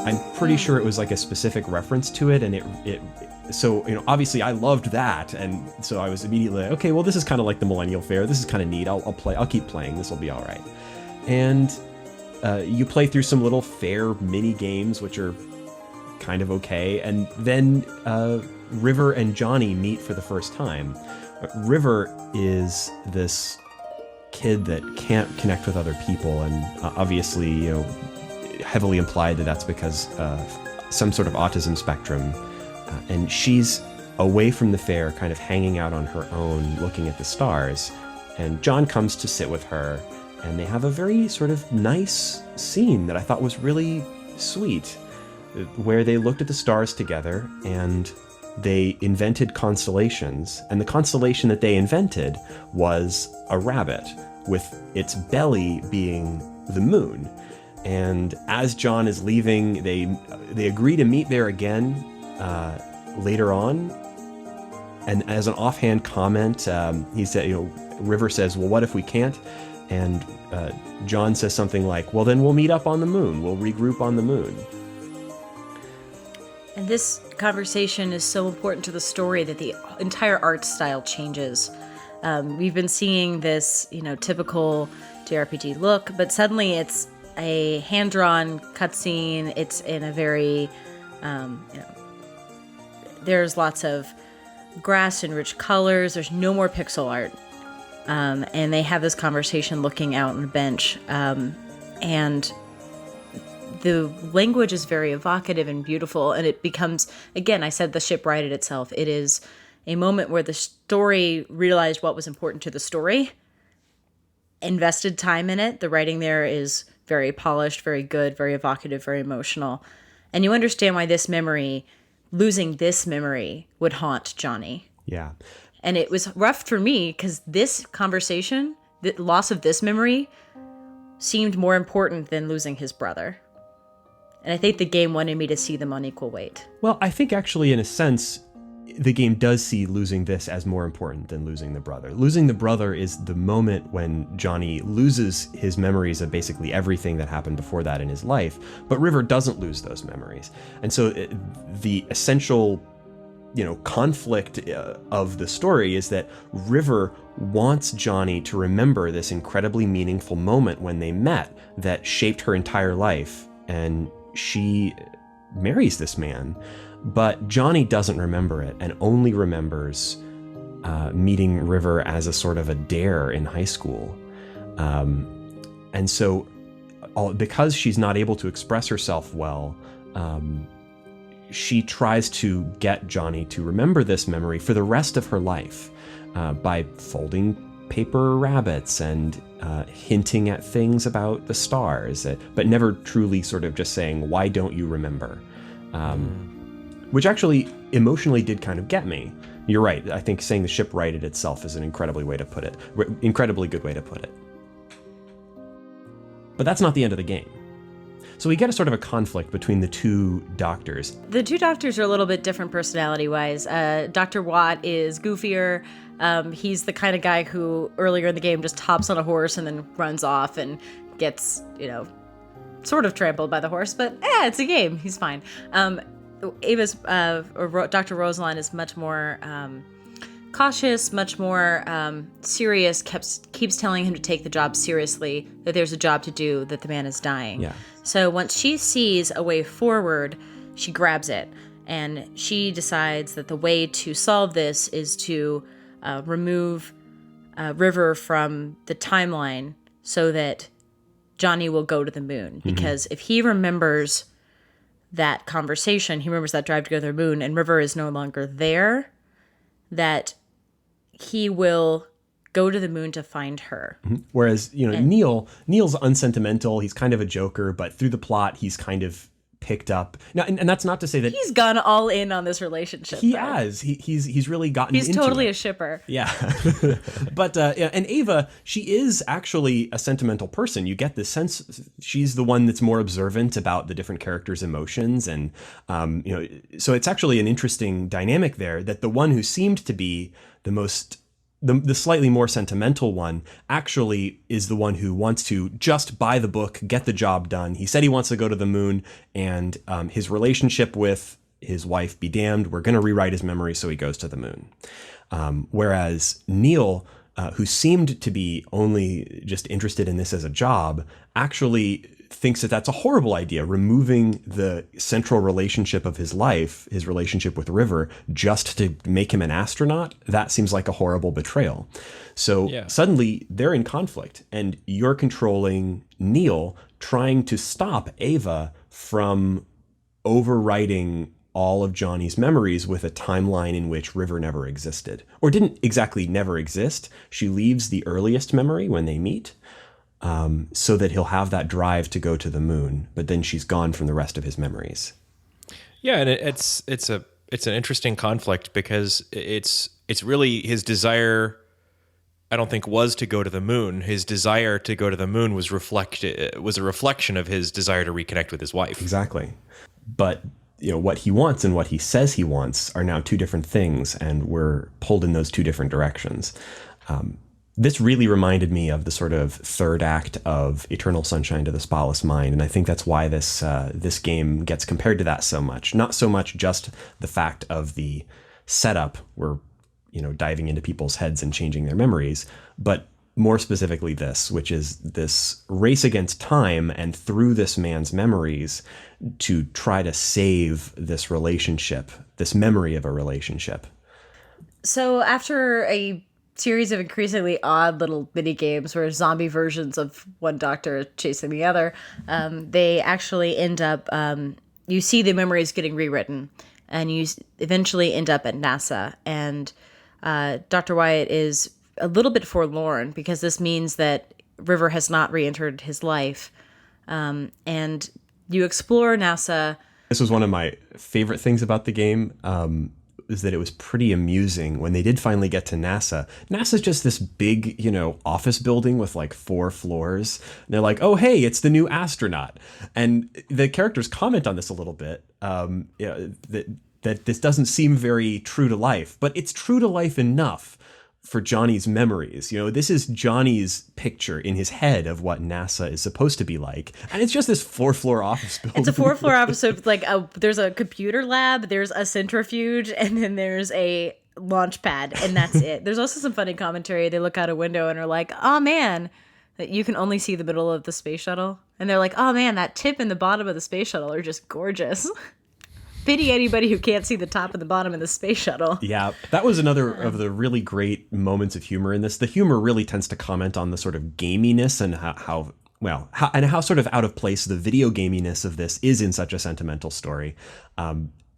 I'm pretty sure it was like a specific reference to it, and it so, obviously I loved that, and so I was immediately like, okay, well, this is kind of like the Millennial Fair. This is kind of neat. I'll keep playing. This will be all right. And you play through some little fair mini games, which are kind of okay, and then River and Johnny meet for the first time. River is this kid that can't connect with other people, and obviously, heavily implied that that's because of some sort of autism spectrum. And she's away from the fair, kind of hanging out on her own, looking at the stars. And John comes to sit with her, and they have a very sort of nice scene that I thought was really sweet. where they looked at the stars together and they invented constellations. And the constellation that they invented was a rabbit, with its belly being the moon. And as John is leaving, they agree to meet there again later on. And as an offhand comment, he said, River says, well, what if we can't? And John says something like, well, then we'll meet up on the moon. We'll regroup on the moon. And this conversation is so important to the story that the entire art style changes. We've been seeing this, typical JRPG look, but suddenly it's a hand-drawn cutscene. It's in a very, there's lots of grass and rich colors. There's no more pixel art. And they have this conversation looking out on the bench. And the language is very evocative and beautiful. And it becomes, again, I said the ship righted itself. It is a moment where the story realized what was important to the story, invested time in it. The writing there is very polished, very good, very evocative, very emotional. And you understand why losing this memory would haunt Johnny. Yeah. And it was rough for me because this conversation, the loss of this memory, seemed more important than losing his brother. And I think the game wanted me to see them on equal weight. Well, I think actually, in a sense, the game does see losing this as more important than losing the brother. Losing the brother is the moment when Johnny loses his memories of basically everything that happened before that in his life, but River doesn't lose those memories. And so the essential, conflict of the story is that River wants Johnny to remember this incredibly meaningful moment when they met that shaped her entire life, and she marries this man. But Johnny doesn't remember it and only remembers meeting River as a sort of a dare in high school. And so because she's not able to express herself well, she tries to get Johnny to remember this memory for the rest of her life by folding paper rabbits and hinting at things about the stars, but never truly sort of just saying, why don't you remember? Which actually emotionally did kind of get me. You're right. I think saying the ship righted itself is an incredibly good way to put it. But that's not the end of the game. So we get a sort of a conflict between the two doctors. The two doctors are a little bit different personality-wise. Dr. Watt is goofier. He's the kind of guy who earlier in the game just hops on a horse and then runs off and gets, sort of trampled by the horse. But it's a game. He's fine. Ava's, or Dr. Rosaline is much more cautious, much more serious, keeps telling him to take the job seriously, that there's a job to do, that the man is dying. Yeah. So once she sees a way forward, she grabs it, and she decides that the way to solve this is to remove River from the timeline so that Johnny will go to the moon. Because if he remembers that conversation, he remembers that drive to go to the moon, and River is no longer there, that he will go to the moon to find her. Whereas, Neil's unsentimental. He's kind of a joker, but through the plot, he's kind of picked up. Now, and that's not to say that he's gone all in on this relationship. He has. He's really gotten into it. He's totally a shipper. Yeah. But and Ava, she is actually a sentimental person. You get this sense she's the one that's more observant about the different characters' emotions, and so it's actually an interesting dynamic there, that the one who seemed to be the slightly more sentimental one actually is the one who wants to just buy the book, get the job done. He said he wants to go to the moon, and his relationship with his wife be damned. We're going to rewrite his memory so he goes to the moon. Whereas Neil, who seemed to be only just interested in this as a job, actually thinks that that's a horrible idea, removing the central relationship of his life, his relationship with River, just to make him an astronaut. That seems like a horrible betrayal. So Suddenly they're in conflict, and you're controlling Neil, trying to stop Ava from overwriting all of Johnny's memories with a timeline in which River never existed, or didn't exactly never exist. She leaves the earliest memory when they meet, so that he'll have that drive to go to the moon, but then she's gone from the rest of his memories. Yeah, and it's an interesting conflict because it's really his desire. I don't think was to go to the moon. His desire to go to the moon was a reflection of his desire to reconnect with his wife. Exactly. But what he wants and what he says he wants are now two different things, and we're pulled in those two different directions. This really reminded me of the sort of third act of Eternal Sunshine of the Spotless Mind, and I think that's why this game gets compared to that so much. Not so much just the fact of the setup, where diving into people's heads and changing their memories, but more specifically this, which is this race against time and through this man's memories to try to save this relationship, this memory of a relationship. So after a series of increasingly odd little mini games where zombie versions of one doctor chasing the other, they actually end up, you see the memories getting rewritten, and you eventually end up at NASA. And Dr. Wyatt is a little bit forlorn because this means that River has not re-entered his life. And you explore NASA. This was one of my favorite things about the game, is that it was pretty amusing when they did finally get to NASA. NASA's just this big, office building with like 4 floors. And they're like, oh, hey, it's the new astronaut. And the characters comment on this a little bit, that this doesn't seem very true to life, but it's true to life enough for Johnny's memories. This is Johnny's picture in his head of what NASA is supposed to be like. And it's just this 4-floor office building. It's a 4-floor office with there's a computer lab, there's a centrifuge, and then there's a launch pad, and that's it. There's also some funny commentary. They look out a window and are like, oh man, that you can only see the middle of the space shuttle. And they're like, oh man, that tip and the bottom of the space shuttle are just gorgeous. Pity anybody who can't see the top and the bottom of the space shuttle. Yeah, that was another of the really great moments of humor in this. The humor really tends to comment on the sort of gaminess and how sort of out of place the video gaminess of this is in such a sentimental story.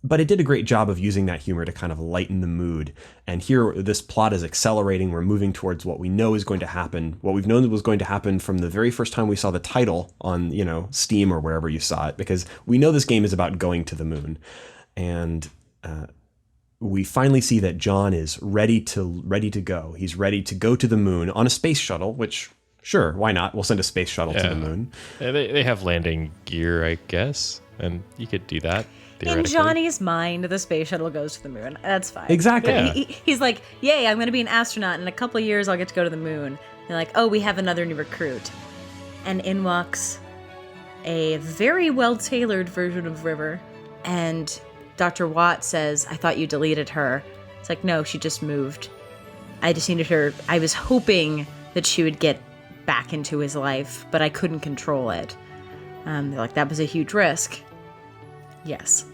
But it did a great job of using that humor to kind of lighten the mood. And here, this plot is accelerating. We're moving towards what we know is going to happen, what we've known was going to happen from the very first time we saw the title on, Steam or wherever you saw it, because we know this game is about going to the moon. And we finally see that John is ready to go. He's ready to go to the moon on a space shuttle, which, sure, why not? We'll send a space shuttle to the moon. Yeah, they have landing gear, I guess, and you could do that. In Johnny's mind, the space shuttle goes to the moon. That's fine. Exactly. Yeah. He's like, yay, I'm going to be an astronaut. In a couple of years, I'll get to go to the moon. They're like, oh, we have another new recruit. And in walks a very well-tailored version of River. And Dr. Watt says, I thought you deleted her. It's like, no, she just moved. I just needed her. I was hoping that she would get back into his life, but I couldn't control it. They're like, that was a huge risk. Yes.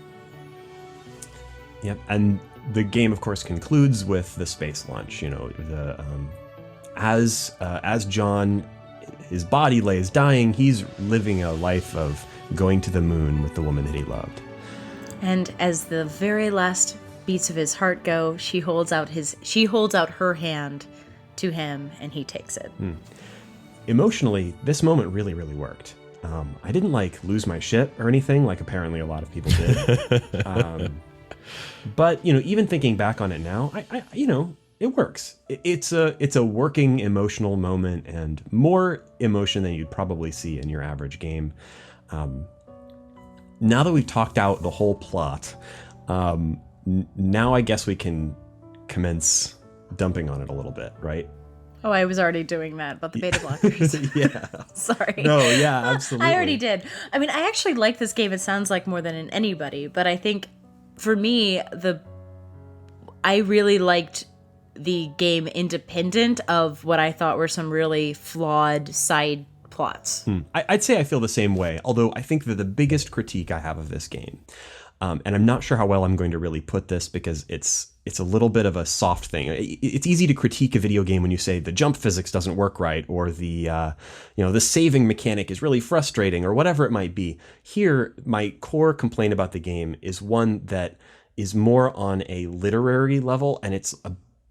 Yep, and the game, of course, concludes with the space launch. As John, his body lays dying, he's living a life of going to the moon with the woman that he loved. And as the very last beats of his heart go, she holds out her hand to him, and he takes it. Emotionally, this moment really, really worked. I didn't lose my shit or anything, like apparently a lot of people did. But even thinking back on it now, I it works. It's a working emotional moment, and more emotion than you'd probably see in your average game. Now that we've talked out the whole plot, now I guess we can commence dumping on it a little bit, right? Oh, I was already doing that about the beta blockers. Yeah. Sorry. No, yeah, absolutely. I already did. I mean, I actually like this game. It sounds like more than in anybody, but I think for me, I really liked the game independent of what I thought were some really flawed side plots. I'd say I feel the same way, although I think that the biggest critique I have of this game, and I'm not sure how well I'm going to really put this because it's a little bit of a soft thing. It's easy to critique a video game when you say the jump physics doesn't work right, or the saving mechanic is really frustrating, or whatever it might be. Here, my core complaint about the game is one that is more on a literary level, and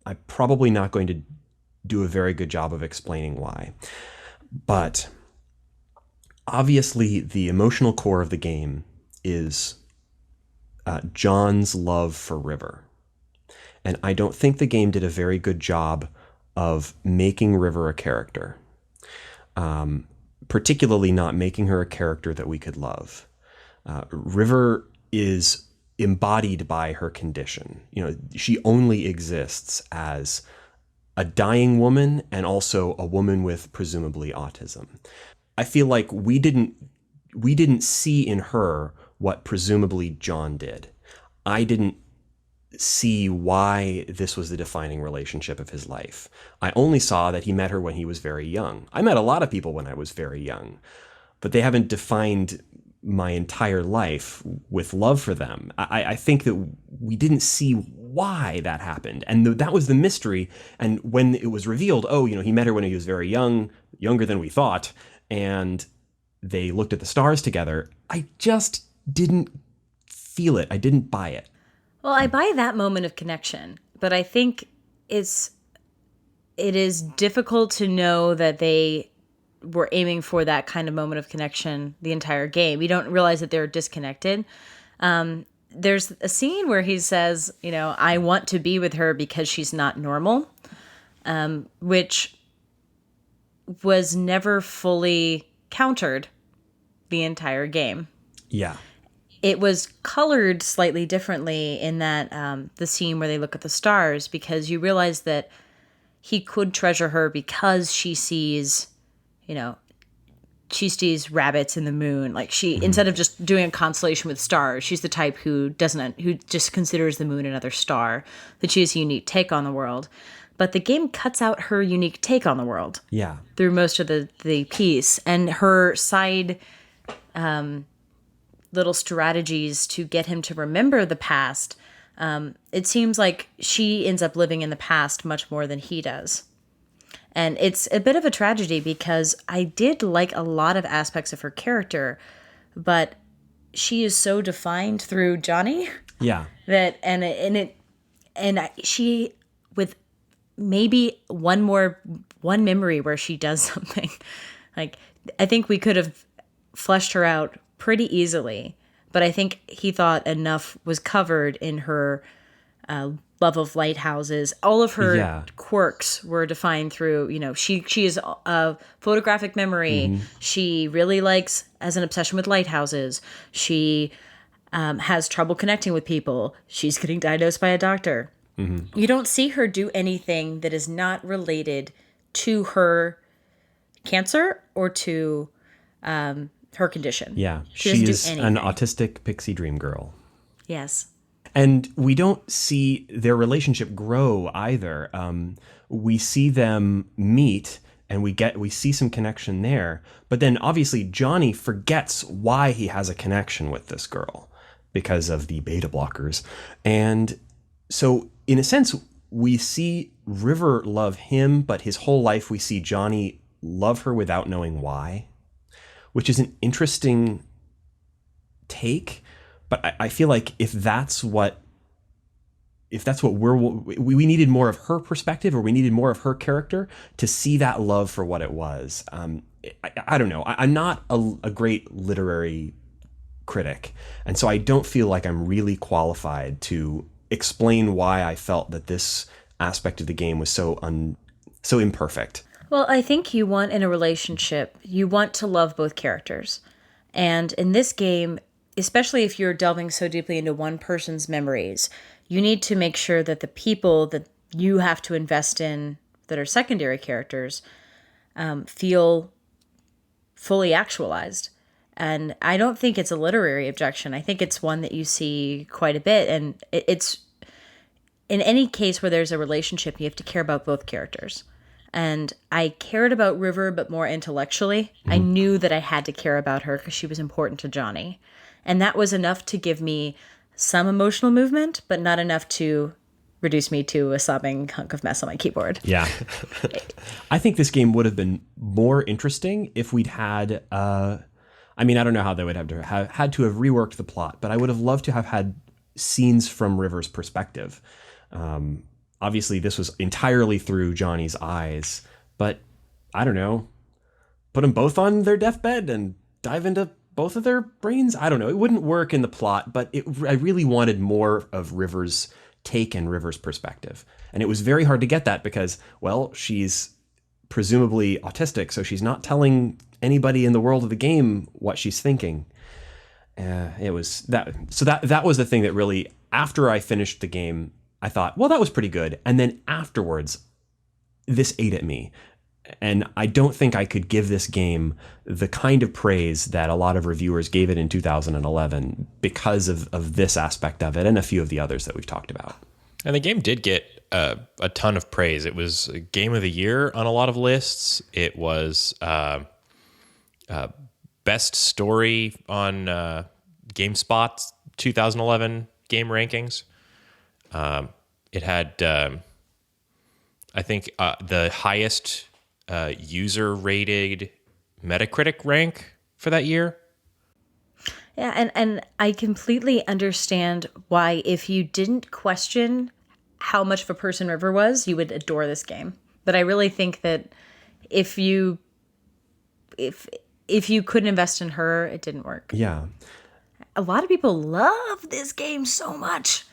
I'm probably not going to do a very good job of explaining why. But obviously, the emotional core of the game is John's love for River. And I don't think the game did a very good job of making River a character, particularly not making her a character that we could love. River is embodied by her condition. She only exists as a dying woman and also a woman with presumably autism. I feel like we didn't see in her what presumably John did. I didn't see why this was the defining relationship of his life. I only saw that he met her when he was very young. I met a lot of people when I was very young, but they haven't defined my entire life with love for them. I think that we didn't see why that happened. And that was the mystery. And when it was revealed, he met her when he was very young, younger than we thought, and they looked at the stars together, I just didn't feel it. I didn't buy it. Well, I buy that moment of connection, but I think it is difficult to know that they were aiming for that kind of moment of connection the entire game. You don't realize that they're disconnected. There's a scene where he says, I want to be with her because she's not normal, which was never fully countered the entire game. Yeah. It was colored slightly differently in that the scene where they look at the stars, because you realize that he could treasure her because she sees rabbits in the moon. Like instead of just doing a constellation with stars, she's the type who just considers the moon another star, that she has a unique take on the world. But the game cuts out her unique take on the world. Yeah. Through most of the piece, and her side little strategies to get him to remember the past. It seems like she ends up living in the past much more than he does. And it's a bit of a tragedy because I did like a lot of aspects of her character, but she is so defined through Johnny. Yeah. That she, with maybe one memory where she does something, like I think we could have fleshed her out pretty easily, but I think he thought enough was covered in her love of lighthouses. All of her quirks were defined through, she is a photographic memory. Mm-hmm. She really has an obsession with lighthouses. She has trouble connecting with people. She's getting diagnosed by a doctor. Mm-hmm. You don't see her do anything that is not related to her cancer or to her condition. Yeah, she's an autistic pixie dream girl. Yes. And we don't see their relationship grow either. We see them meet and we see some connection there. But then obviously Johnny forgets why he has a connection with this girl because of the beta blockers. And so in a sense, we see River love him, but his whole life we see Johnny love her without knowing why, which is an interesting take. But I feel like if that's what we needed more of her perspective, or we needed more of her character to see that love for what it was. I don't know. I'm not a great literary critic, and so I don't feel like I'm really qualified to explain why I felt that this aspect of the game was so imperfect. Well, I think you want in a relationship, you want to love both characters. And in this game, especially if you're delving so deeply into one person's memories, you need to make sure that the people that you have to invest in that are secondary characters feel fully actualized. And I don't think it's a literary objection. I think it's one that you see quite a bit. And it's in any case where there's a relationship, you have to care about both characters. And I cared about River, but more intellectually. Mm-hmm. I knew that I had to care about her because she was important to Johnny. And that was enough to give me some emotional movement, but not enough to reduce me to a sobbing hunk of mess on my keyboard. Yeah. I think this game would have been more interesting if we'd had, I don't know how they would have had to have reworked the plot, but I would have loved to have had scenes from River's perspective. Obviously, this was entirely through Johnny's eyes, but I don't know. Put them both on their deathbed and dive into both of their brains. I don't know. It wouldn't work in the plot, but I really wanted more of River's take and River's perspective. And it was very hard to get that because, well, she's presumably autistic, so she's not telling anybody in the world of the game what she's thinking. It was that. So that was the thing that really, after I finished the game, I thought, well, that was pretty good. And then afterwards, this ate at me. And I don't think I could give this game the kind of praise that a lot of reviewers gave it in 2011 because of this aspect of it and a few of the others that we've talked about. And the game did get a ton of praise. It was Game of the Year on a lot of lists. It was best story on GameSpot's 2011 game rankings. It had, I think, the highest user-rated Metacritic rank for that year. Yeah, and I completely understand why, if you didn't question how much of a person River was, you would adore this game. But I really think that if you couldn't invest in her, it didn't work. Yeah. A lot of people love this game so much.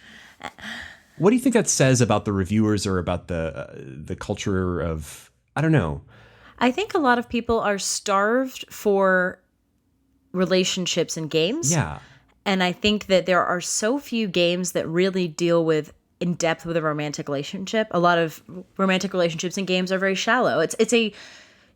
What do you think that says about the reviewers or about the culture of, I don't know. I think a lot of people are starved for relationships in games. Yeah. And I think that there are so few games that really deal with in depth with a romantic relationship. A lot of romantic relationships in games are very shallow. It's a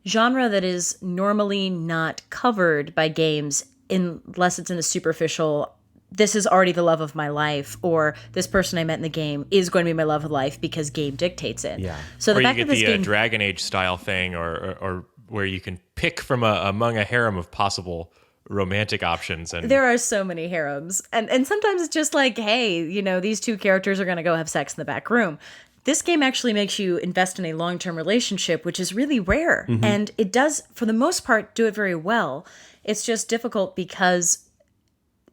genre that is normally not covered by games unless it's in a superficial, this is already the love of my life, or this person I met in the game is going to be my love of life because game dictates it. Yeah. So the or fact you that get this the game, Dragon Age style thing, or where you can pick from among a harem of possible romantic options. And there are so many harems, and sometimes it's just like, hey, these two characters are going to go have sex in the back room. This game actually makes you invest in a long-term relationship, which is really rare. Mm-hmm. And it does, for the most part, do it very well. It's just difficult because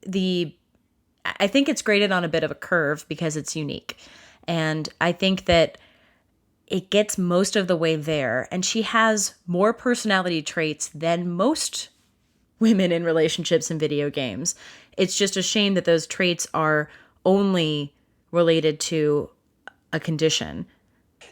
I think it's graded on a bit of a curve because it's unique. And I think that it gets most of the way there. And she has more personality traits than most women in relationships in video games. It's just a shame that those traits are only related to a condition.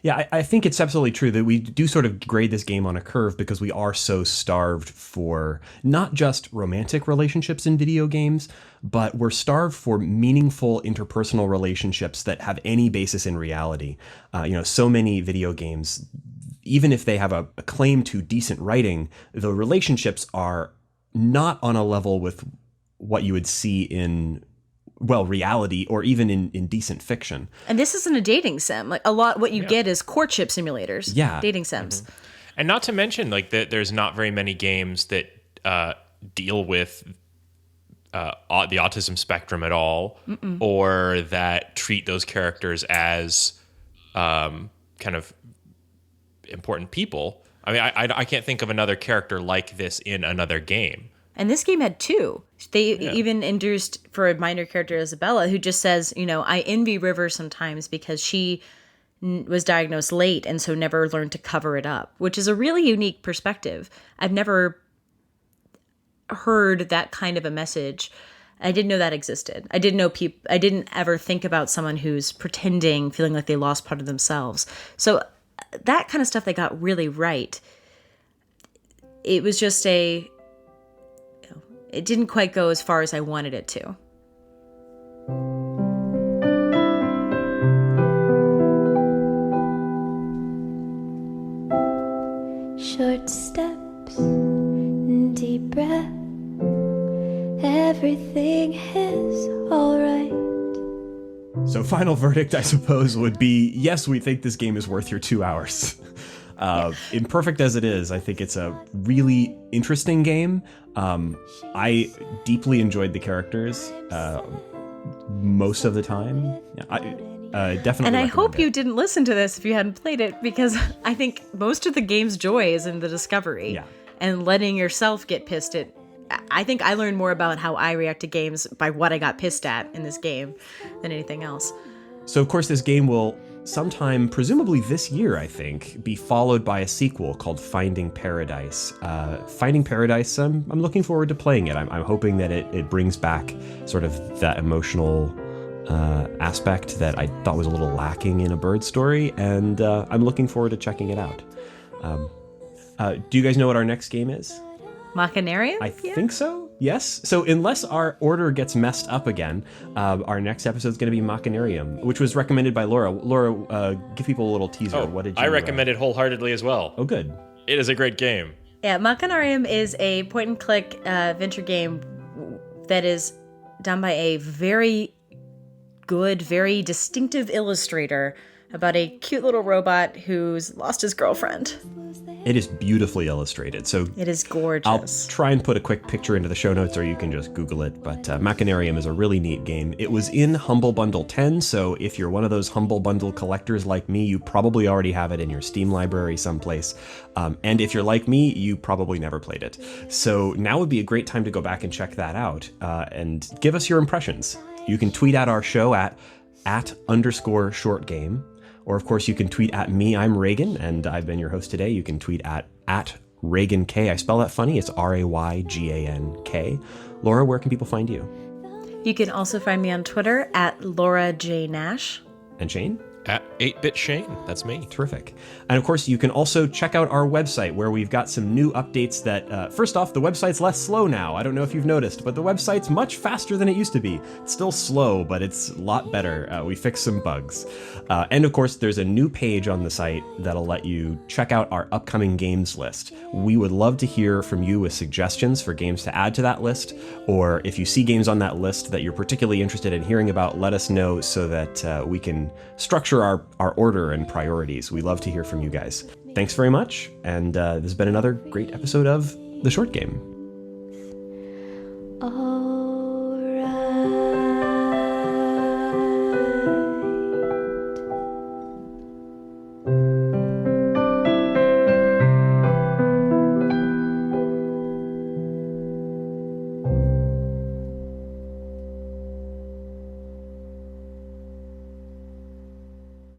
Yeah, I think it's absolutely true that we do sort of grade this game on a curve because we are so starved for not just romantic relationships in video games, but we're starved for meaningful interpersonal relationships that have any basis in reality. So many video games, even if they have a claim to decent writing, the relationships are not on a level with what you would see in reality or even in decent fiction. And this isn't a dating sim. Like, a lot what you get is courtship simulators. Yeah. Dating sims. Mm-hmm. And not to mention, like, there's not very many games that deal with the autism spectrum at all. Mm-mm. Or that treat those characters as kind of important people. I mean, I can't think of another character like this in another game. And this game had two. They even introduced for a minor character, Isabella, who just says, I envy River sometimes because she was diagnosed late and so never learned to cover it up, which is a really unique perspective. I've never heard that kind of a message. I didn't know that existed. I didn't ever think about someone who's pretending, feeling like they lost part of themselves. So that kind of stuff they got really right. It was just it didn't quite go as far as I wanted it to. Short steps, deep breath, everything is all right. So final verdict, I suppose, would be, yes, we think this game is worth your 2 hours. Imperfect as it is, I think it's a really interesting game. I deeply enjoyed the characters most of the time. I definitely. And I hope you didn't listen to this if you hadn't played it, because I think most of the game's joy is in the discovery and letting yourself get pissed at. I think I learned more about how I react to games by what I got pissed at in this game than anything else. So, of course, this game will sometime, presumably this year, I think, be followed by a sequel called Finding Paradise. Finding Paradise, I'm looking forward to playing it. I'm hoping that it brings back sort of that emotional aspect that I thought was a little lacking in a Bird story, and I'm looking forward to checking it out. Do you guys know what our next game is? Machinarium? I think so. Yes. So unless our order gets messed up again, our next episode is going to be Machinarium, which was recommended by Laura. Laura, give people a little teaser. Oh, What did you? I recommend it wholeheartedly as well. Oh, good. It is a great game. Yeah, Machinarium is a point-and-click adventure game that is done by a very good, very distinctive illustrator about a cute little robot who's lost his girlfriend. It is beautifully illustrated. So It is I'll gorgeous. try and put a quick picture into the show notes, or you can just Google it. But Machinarium is a really neat game. It was in Humble Bundle 10, so if you're one of those Humble Bundle collectors like me, you probably already have it in your Steam library someplace. And if you're like me, you probably never played it. So now would be a great time to go back and check that out and give us your impressions. You can tweet at our show at @_short game. Or, of course, you can tweet at me. I'm Reagan, and I've been your host today. You can tweet at ReaganK. I spell that funny. It's RayGanK. Laura, where can people find you? You can also find me on Twitter at Laura J. Nash. And Shane? At 8-Bit Shane. That's me. Terrific. And of course, you can also check out our website where we've got some new updates that, first off, the website's less slow now. I don't know if you've noticed, but the website's much faster than it used to be. It's still slow, but it's a lot better. We fixed some bugs. And of course, there's a new page on the site that'll let you check out our upcoming games list. We would love to hear from you with suggestions for games to add to that list, or if you see games on that list that you're particularly interested in hearing about, let us know so that we can structure our order and priorities. We love to hear from you guys. Thanks very much, and this has been another great episode of The Short Game. All